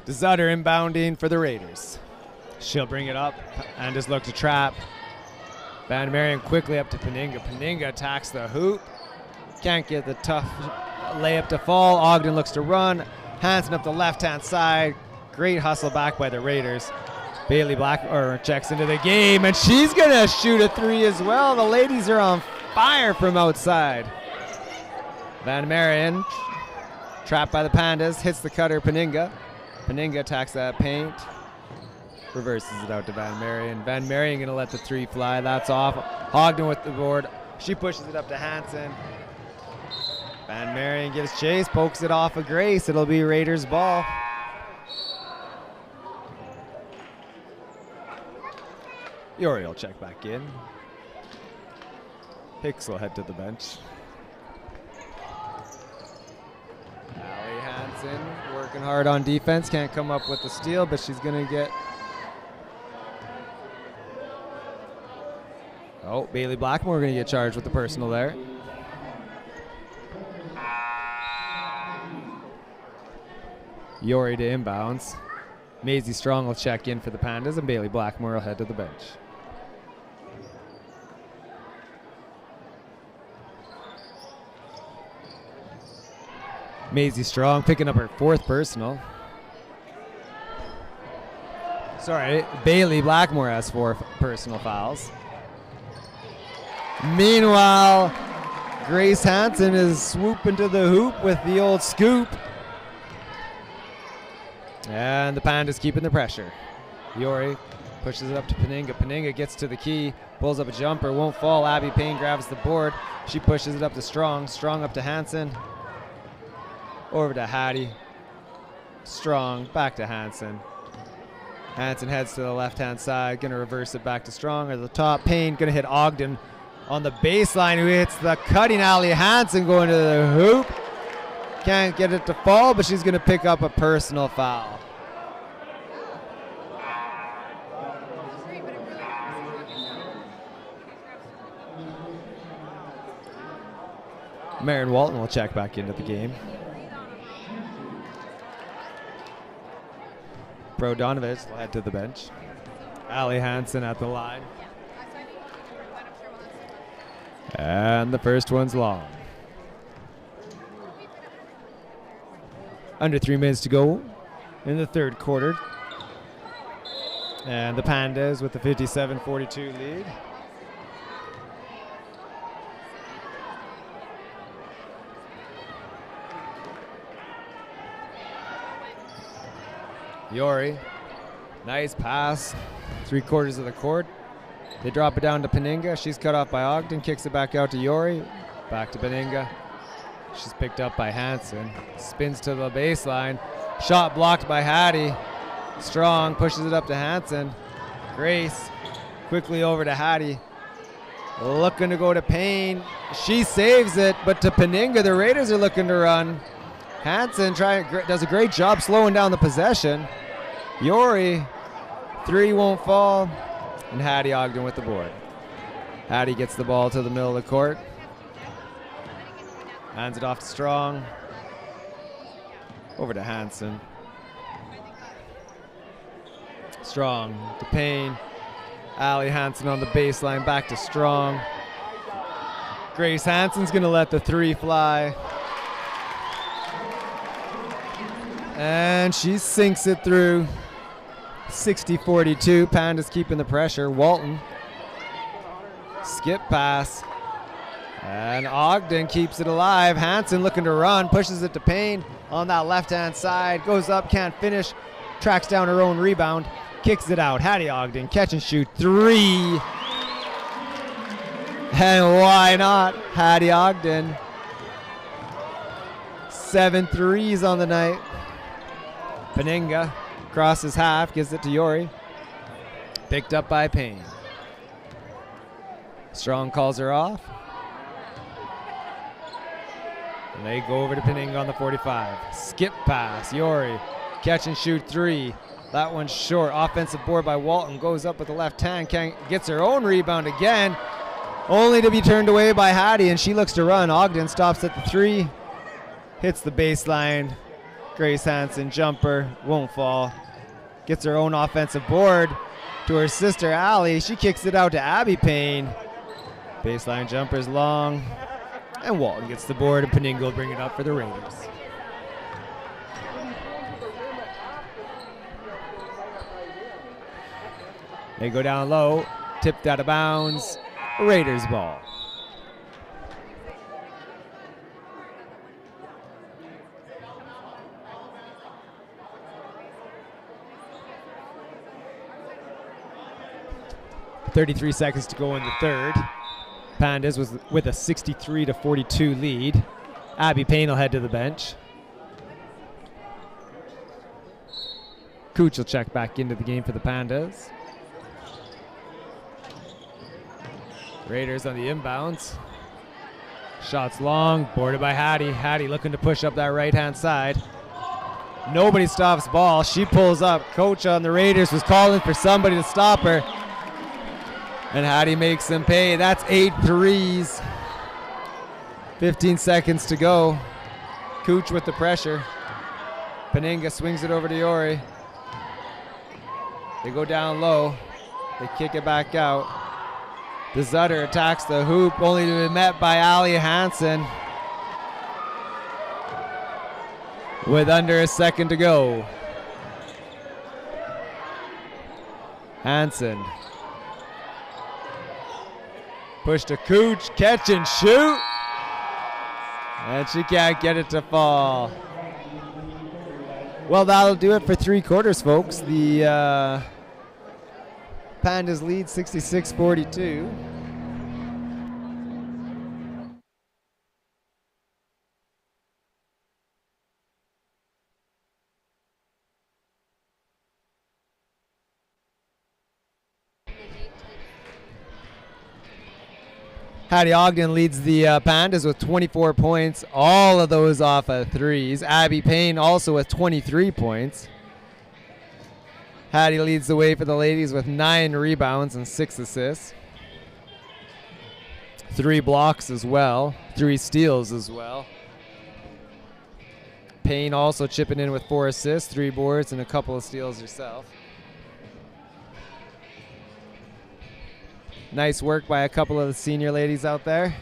DeZutter inbounding for the Raiders. She'll bring it up and just look to trap. Van Marion quickly up to Peninga. Peninga attacks the hoop. Can't get the tough layup to fall. Ogden looks to run. Hansen up the left-hand side. Great hustle back by the Raiders. Bailey Blackburn checks into the game, and she's going to shoot a 3 as well. The ladies are on fire from outside. Van Marion, trapped by the Pandas, hits the cutter, Peninga. Peninga attacks that paint. Reverses it out to Van Marion. Van Marion going to let the 3 fly. That's off. Ogden with the board. She pushes it up to Hansen. Van Marion gives chase, pokes it off of Grace. It'll be Raiders ball. Yori will check back in. Hicks will head to the bench. Ali Hansen working hard on defense. Can't come up with the steal, but she's going to get Oh, Bailey Blackmore going to get charged with the personal there. Yori to inbounds. Maisie Strong will check in for the Pandas, and Bailey Blackmore will head to the bench. Maisie Strong picking up her 4th personal. Sorry, Bailey Blackmore has 4 personal fouls. Meanwhile, Grace Hansen is swooping to the hoop with the old scoop. And the Pandas keeping the pressure. Yori pushes it up to Peninga. Peninga gets to the key, pulls up a jumper, won't fall. Abby Payne grabs the board. She pushes it up to Strong. Strong up to Hansen. Over to Hattie. Strong, back to Hansen. Hansen heads to the left-hand side, gonna reverse it back to Strong at the top. Payne gonna hit Ogden on the baseline, who hits the cutting alley. Hansen going to the hoop. Can't get it to fall, but she's gonna pick up a personal foul. Marin Walton will check back into the game. Brodonovich will head to the bench. Allie Hansen at the line. And the first one's long. Under 3 minutes to go in the 3rd quarter. And the Pandas with the 57-42 lead. Yori, nice pass, 3/4 of the court. They drop it down to Peninga. She's cut off by Ogden, kicks it back out to Yori. Back to Peninga. She's picked up by Hansen. Spins to the baseline. Shot blocked by Hattie. Strong pushes it up to Hansen. Grace quickly over to Hattie. Looking to go to Payne. She saves it, but to Peninga, the Raiders are looking to run. Hansen does a great job slowing down the possession. Yori, 3 won't fall, and Hattie Ogden with the board. Hattie gets the ball to the middle of the court. Hands it off to Strong. Over to Hansen. Strong to Payne. Allie Hansen on the baseline, back to Strong. Grace Hansen's gonna let the 3 fly. And she sinks it through. 60-42, Pandas keeping the pressure. Walton, skip pass. And Ogden keeps it alive. Hansen looking to run, pushes it to Payne on that left-hand side. Goes up, can't finish. Tracks down her own rebound. Kicks it out. Hattie Ogden, catch and shoot 3. And why not? Hattie Ogden. 7 threes on the night. Peninga crosses half, gives it to Yori. Picked up by Payne. Strong calls her off. And they go over to Peninga on the 45. Skip pass, Yori. Catch and shoot 3. That one's short. Offensive board by Walton. Goes up with the left hand. Gets her own rebound again. Only to be turned away by Hattie, and she looks to run. Ogden stops at the 3. Hits the baseline. Grace Hansen, jumper, won't fall. Gets her own offensive board to her sister, Allie. She kicks it out to Abby Payne. Baseline jumper's long. And Walton gets the board, and Peninga will bring it up for the Raiders. They go down low, tipped out of bounds. Raiders ball. .33 seconds to go in the 3rd. Pandas with a 63-42 lead. Abby Payne will head to the bench. Cooch will check back into the game for the Pandas. Raiders on the inbounds. Shots long, boarded by Hattie. Hattie looking to push up that right-hand side. Nobody stops ball. She pulls up. Coach on the Raiders was calling for somebody to stop her. And Hattie makes them pay. That's 8 threes. 15 seconds to go. Cooch with the pressure. Paninga swings it over to Yori. They go down low. They kick it back out. The Zutter attacks the hoop, only to be met by Ali Hansen with under a second to go. Hansen. Push to Cooch, catch and shoot. And she can't get it to fall. Well, that'll do it for 3 quarters, folks. The Pandas lead 66-42. Hattie Ogden leads the Pandas with 24 points, all of those off of threes. Abby Payne also with 23 points. Hattie leads the way for the ladies with 9 rebounds and 6 assists. 3 blocks as well, 3 steals as well. Payne also chipping in with 4 assists, 3 boards, and a couple of steals herself. Nice work by a couple of the senior ladies out there.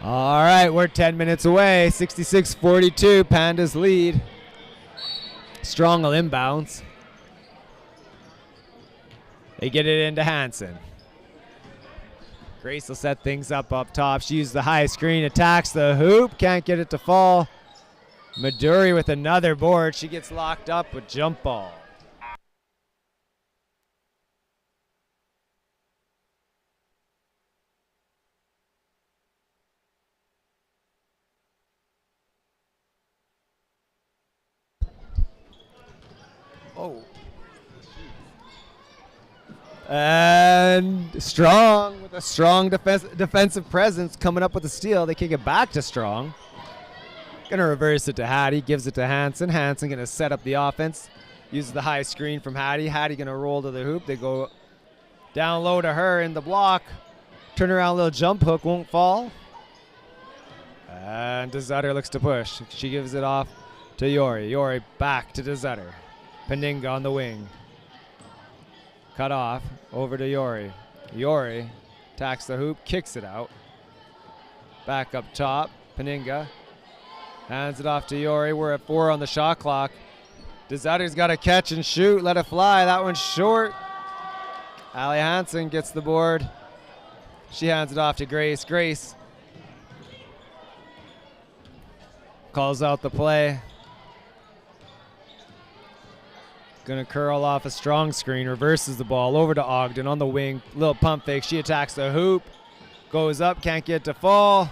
All right, we're 10 minutes away. 66-42, Pandas lead. Strong will inbounds. They get it into Hansen. Grace will set things up top. She uses the high screen, attacks the hoop, can't get it to fall. Maduri with another board. She gets locked up with jump ball. Oh. And Strong with a strong defensive presence coming up with a steal. They kick it back to Strong. Gonna reverse it to Hattie, gives it to Hansen. Hansen gonna set up the offense. Uses the high screen from Hattie. Hattie gonna roll to the hoop. They go down low to her in the block. Turn around, little jump hook, won't fall. And DeZutter looks to push. She gives it off to Yori. Yori back to DeZutter. Paninga on the wing. Cut off, over to Yori. Yori attacks the hoop, kicks it out. Back up top, Paninga. Hands it off to Yori. We're at 4 on the shot clock. DeZutter's got to catch and shoot, let it fly. That one's short. Ali Hansen gets the board. She hands it off to Grace. Grace calls out the play. Gonna curl off a strong screen, reverses the ball over to Ogden on the wing. Little pump fake, she attacks the hoop. Goes up, can't get to fall.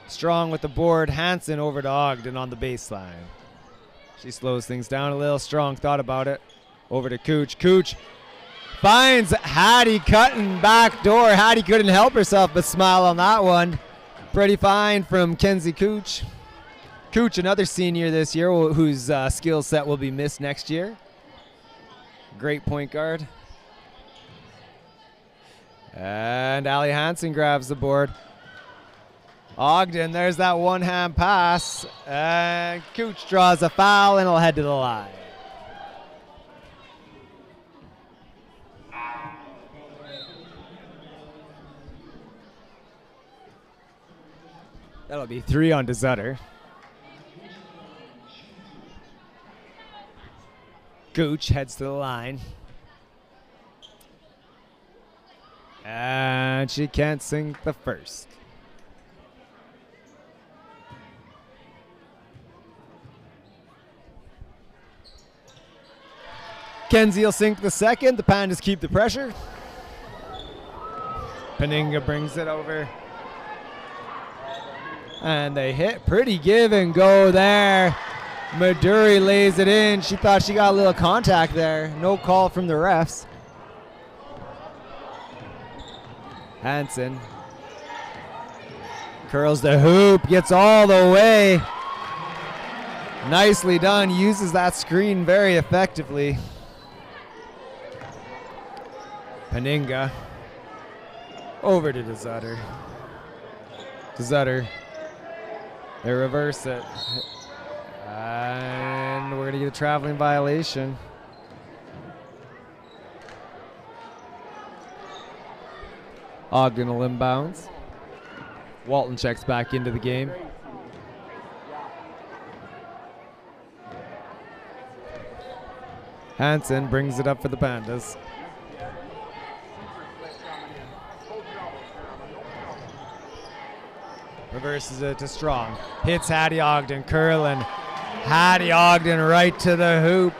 Strong with the board, Hansen over to Ogden on the baseline. She slows things down a little. Strong thought about it. Over to Cooch. Cooch finds Hattie cutting back door. Hattie couldn't help herself but smile on that one. Pretty fine from Kenzie Cooch. Cooch, another senior this year whose skill set will be missed next year. Great point guard. And Ali Hansen grabs the board. Ogden, there's that one-hand pass. And Cooch draws a foul and will head to the line. That'll be 3 on DeZutter. Gooch heads to the line. And she can't sink the first. Kenzie will sink the second. The Pandas keep the pressure. Paninga brings it over. And they hit. Pretty give and go there. Maduri lays it in. She thought she got a little contact there. No call from the refs. Hansen curls the hoop, gets all the way. Nicely done. Uses that screen very effectively. Paninga over to DeZutter. DeZutter. They reverse it. And we're going to get a traveling violation. Ogden will inbounds. Walton checks back into the game. Hansen brings it up for the Pandas. Reverses it to Strong. Hits Hattie Ogden, curling. Hattie Ogden right to the hoop.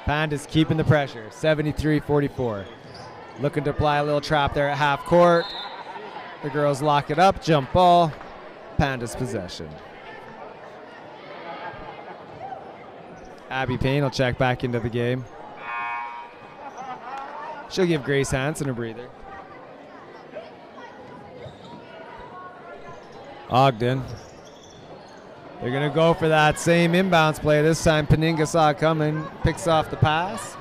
Pandas keeping the pressure, 73-44. Looking to apply a little trap there at half court. The girls lock it up, jump ball. Pandas possession. Abby Payne will check back into the game. She'll give Grace Hansen a breather. Ogden. They're going to go for that same inbounds play. This time Paninga saw it coming. Picks off the pass.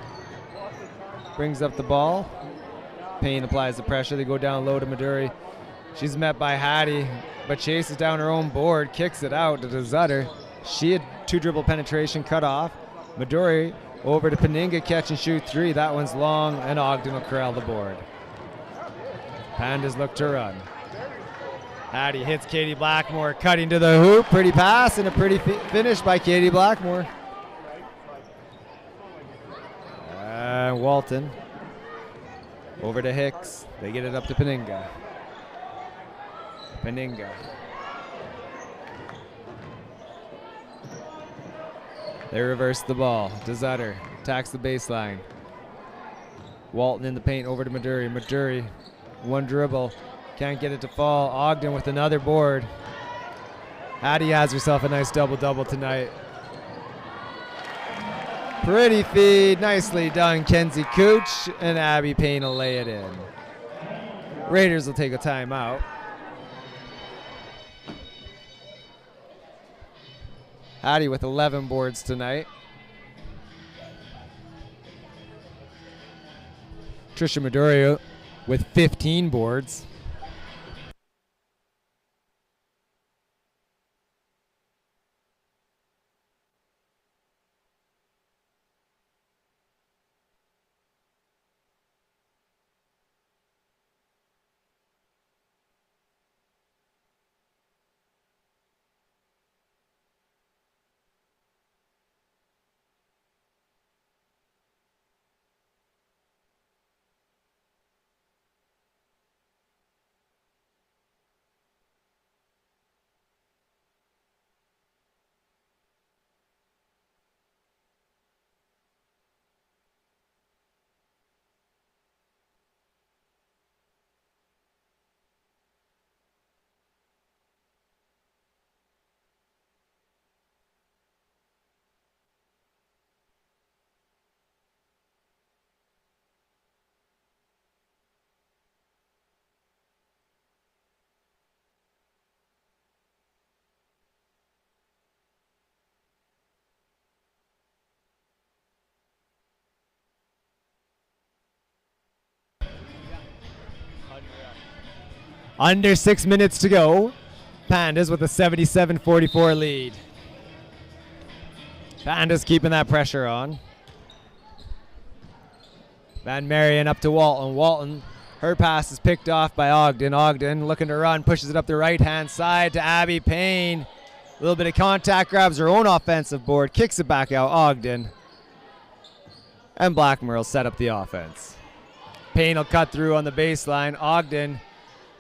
Brings up the ball. Payne applies the pressure. They go down low to Maduri. She's met by Hattie, but chases down her own board. Kicks it out to DeZutter. She had two dribble penetration cut off. Maduri over to Paninga. Catch and shoot three. That one's long, and Ogden will corral the board. Pandas look to run. Hattie hits Katie Blackmore, cutting to the hoop. Pretty pass and a pretty finish by Katie Blackmore. Walton over to Hicks. They get it up to Paninga. Paninga. They reverse the ball. DeZutter attacks the baseline. Walton in the paint over to Maduri. Maduri, one dribble. Can't get it to fall. Ogden with another board. Hattie has herself a nice double-double tonight. Pretty feed. Nicely done, Kenzie Cooch. And Abby Payne will lay it in. Raiders will take a timeout. Hattie with 11 boards tonight. Trisha Maduri with 15 boards. Under 6 minutes to go. Pandas with a 77-44 lead. Pandas keeping that pressure on. Van Marion up to Walton. Walton, her pass is picked off by Ogden. Ogden looking to run, pushes it up the right-hand side to Abby Payne. A little bit of contact, grabs her own offensive board, kicks it back out, Ogden. And Blackmore will set up the offense. Payne will cut through on the baseline. Ogden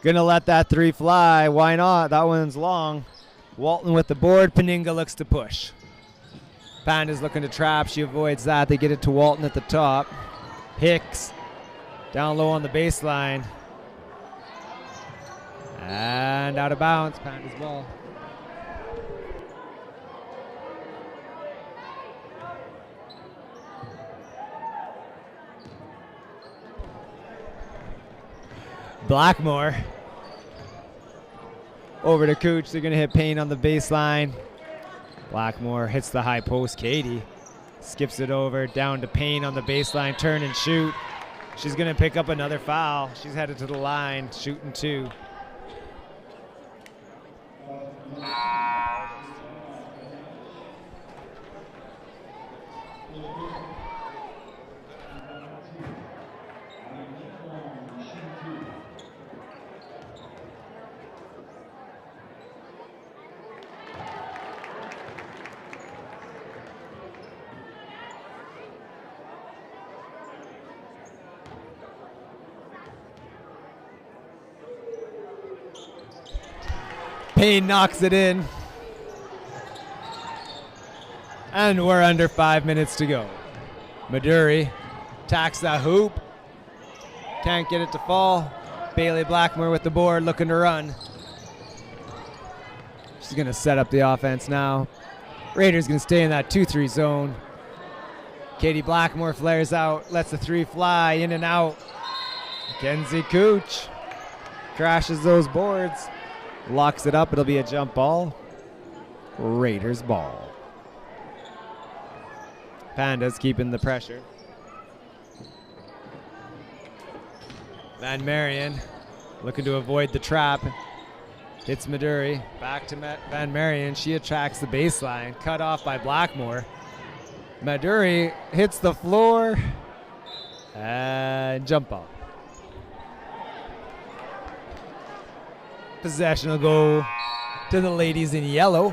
gonna let that three fly. Why not? That one's long. Walton with the board. Paninga looks to push. Panda's looking to trap. She avoids that. They get it to Walton at the top. Hicks down low on the baseline. And out of bounds. Panda's ball. Blackmore over to Cooch. They're going to hit Payne on the baseline. Blackmore hits the high post. Katie skips it over down to Payne on the baseline. Turn and shoot. She's going to pick up another foul. She's headed to the line, shooting 2. Payne knocks it in. And we're under 5 minutes to go. Maduri attacks that hoop. Can't get it to fall. Bailey Blackmore with the board, looking to run. She's going to set up the offense now. Raiders going to stay in that 2-3 zone. Katie Blackmore flares out, lets the three fly, in and out. Mackenzie Cooch crashes those boards. Locks it up. It'll be a jump ball. Raiders ball. Pandas keeping the pressure. Van Marion looking to avoid the trap. Hits Maduri. Back to Van Marion. She attracts the baseline. Cut off by Blackmore. Maduri hits the floor. And jump ball. Possession will go to the ladies in yellow.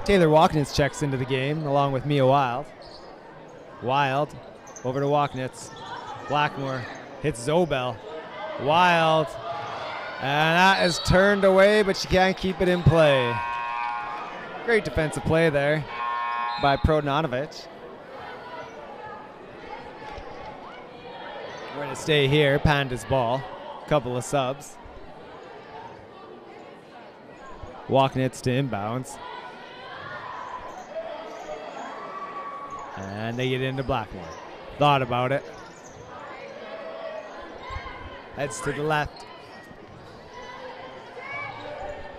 Taylor Walknitz checks into the game along with Mia Wild. Wild over to Walknitz. Blackmore hits Zobel. Wild. And that is turned away, but she can't keep it in play. Great defensive play there by Prodanovic. We're going to stay here. Panda's ball. Couple of subs. Walknitz to inbounds. And they get into Blackmore. Thought about it. Heads to the left.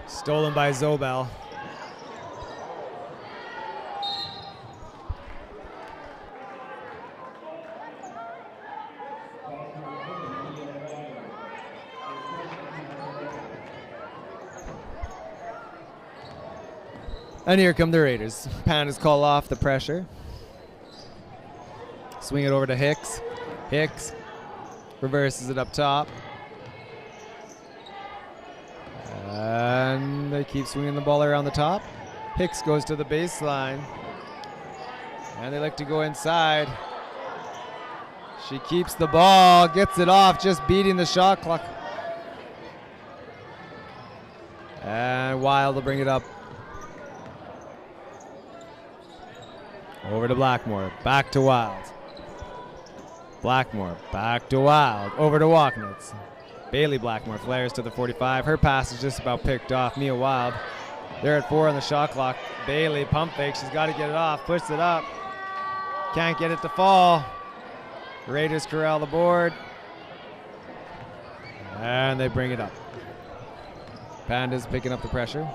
Stolen by Zobel. And here come the Raiders. Pandas call off the pressure. Swing it over to Hicks. Hicks reverses it up top. And they keep swinging the ball around the top. Hicks goes to the baseline. And they like to go inside. She keeps the ball, gets it off, just beating the shot clock. And Wild will bring it up. Over to Blackmore, back to Wild. Blackmore, back to Wild, over to Walknitz. Bailey Blackmore flares to the 45. Her pass is just about picked off. Mia Wild. They're at 4 on the shot clock. Bailey pump fake. She's got to get it off. Puts it up. Can't get it to fall. Raiders corral the board. And they bring it up. Pandas picking up the pressure.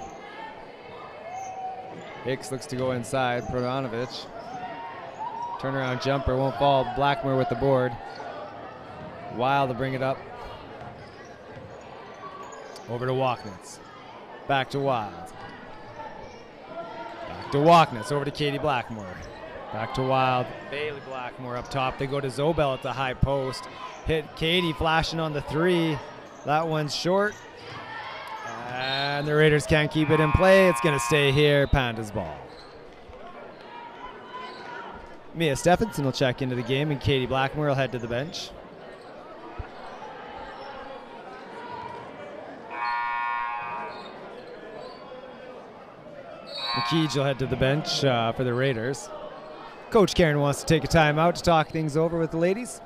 Hicks looks to go inside. Prodanovic. Turnaround jumper won't fall. Blackmore with the board. Wild to bring it up. Over to Walknitz. Back to Wild. Back to Walkness, over to Katie Blackmore. Back to Wild. Bailey Blackmore up top. They go to Zobel at the high post. Hit Katie flashing on the 3. That one's short. And the Raiders can't keep it in play. It's going to stay here. Pandas ball. Mia Stephenson will check into the game, and Katie Blackmore will head to the bench. McKeej will head to the bench for the Raiders. Coach Karen wants to take a timeout to talk things over with the ladies.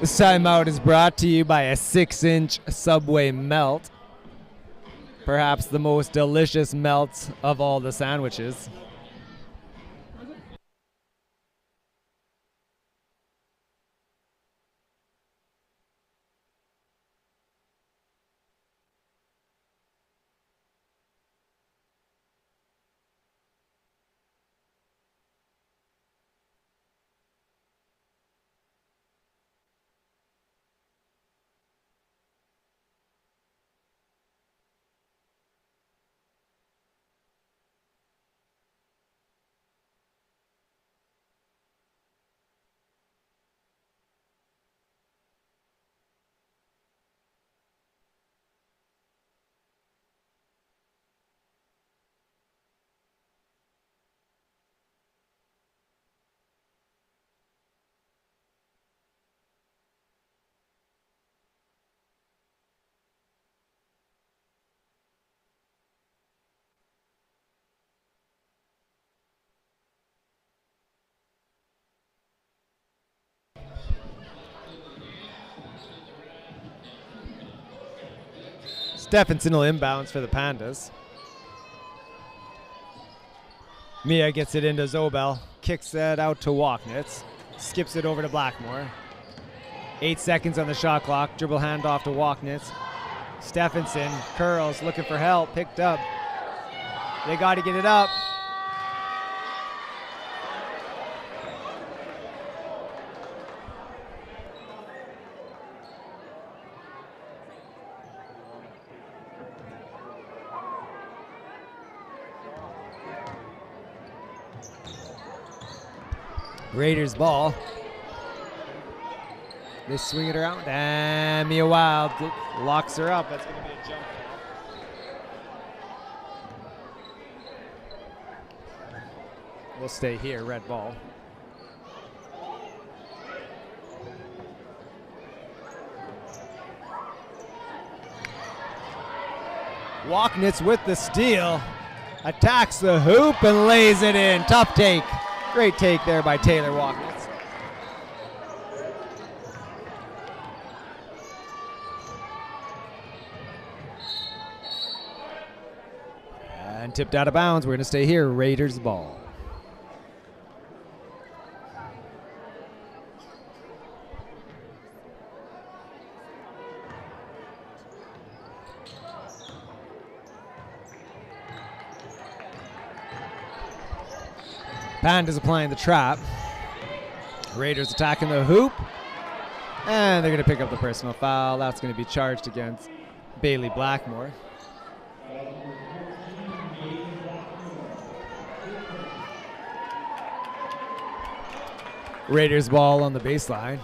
This timeout is brought to you by a 6-inch Subway melt. Perhaps the most delicious melt of all the sandwiches. Stephenson will inbounds for the Pandas. Mia gets it into Zobel, kicks it out to Walknitz, skips it over to Blackmore. 8 seconds on the shot clock, dribble handoff to Walknitz. Stephenson curls, looking for help, picked up. They got to get it up. Raiders ball. They swing it around, and Mia Wild locks her up. That's going to be a jump. We'll stay here, red ball. Walknitz with the steal. Attacks the hoop and lays it in. Tough take. Great take there by Taylor Walknitz. And tipped out of bounds. We're going to stay here. Raiders ball. Pandas applying the trap. Raiders attacking the hoop. And they're going to pick up the personal foul. That's going to be charged against Bailey Blackmore. Raiders ball on the baseline.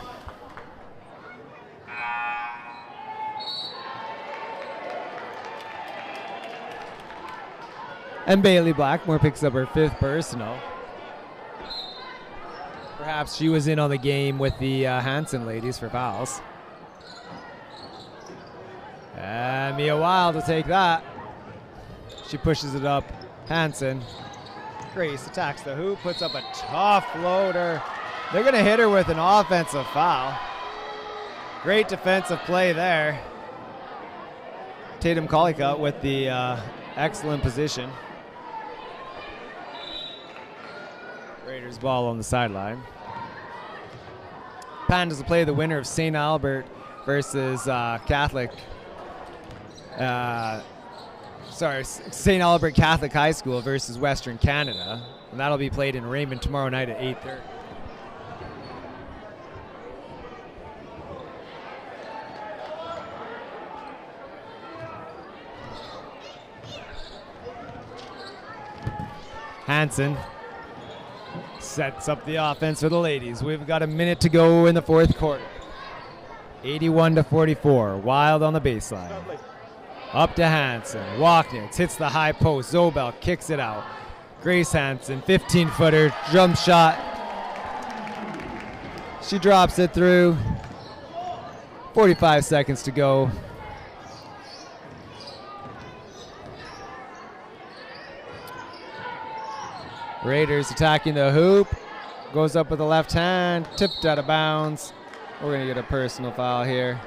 And Bailey Blackmore picks up her 5th personal. Perhaps she was in on the game with the Hanson ladies for fouls. And Mia Wild will take that. She pushes it up. Hanson. Grace attacks the hoop, puts up a tough floater. They're going to hit her with an offensive foul. Great defensive play there. Tatum Collicutt with the excellent position. Raiders ball on the sideline. Pandas will play the winner of St. Albert versus St. Albert Catholic High School versus Western Canada. And that'll be played in Raymond tomorrow night at 8:30. Hansen sets up the offense for the ladies. We've got a minute to go in the fourth quarter. 81-44. Wild on the baseline. Up to Hansen. Walknitz hits the high post. Zobel kicks it out. Grace Hansen, 15-footer, jump shot. She drops it through. 45 seconds to go. Raiders attacking the hoop. Goes up with the left hand. Tipped out of bounds. We're going to get a personal foul here.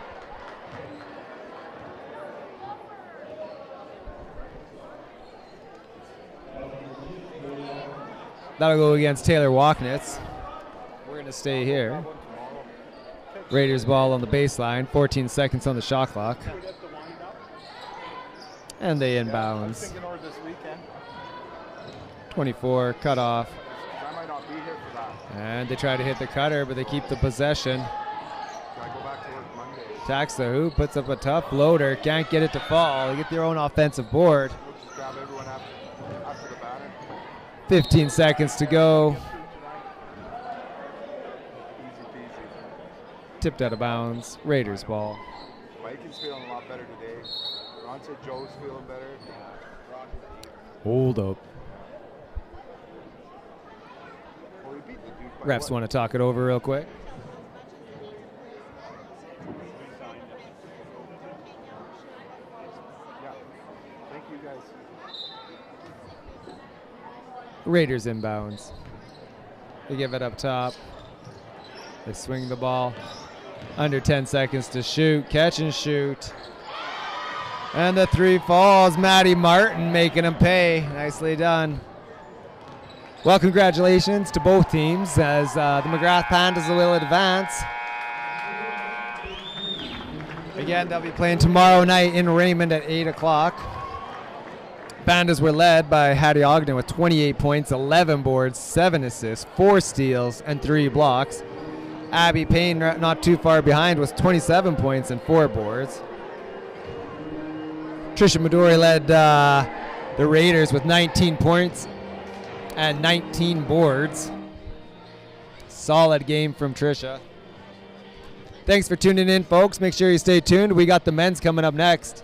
That'll go against Taylor Walknitz. We're going to stay here. Raiders ball on the baseline. 14 seconds on the shot clock. And they inbounds. 24, cut off. And they try to hit the cutter, but they keep the possession. Attacks the hoop, puts up a tough floater. Can't get it to fall. They get their own offensive board. 15 seconds to go. Tipped out of bounds. Raiders ball. Mike is feeling a lot better today. Ron said Joe's feeling better. Hold up. Refs want to talk it over real quick. Yeah. Thank you guys. Raiders inbounds. They give it up top. They swing the ball. Under 10 seconds to shoot. Catch and shoot. And the three falls. Maddie Martin making them pay. Nicely done. Well, congratulations to both teams as the Magrath Pandas will advance. Again, they'll be playing tomorrow night in Raymond at 8 o'clock. Pandas were led by Hattie Ogden with 28 points, 11 boards, 7 assists, 4 steals, and 3 blocks. Abby Payne, not too far behind, was 27 points and 4 boards. Trisha Midori led the Raiders with 19 points and 19 boards. Solid game from Trisha. Thanks for tuning in, folks. Make sure you stay tuned. We got the men's coming up next.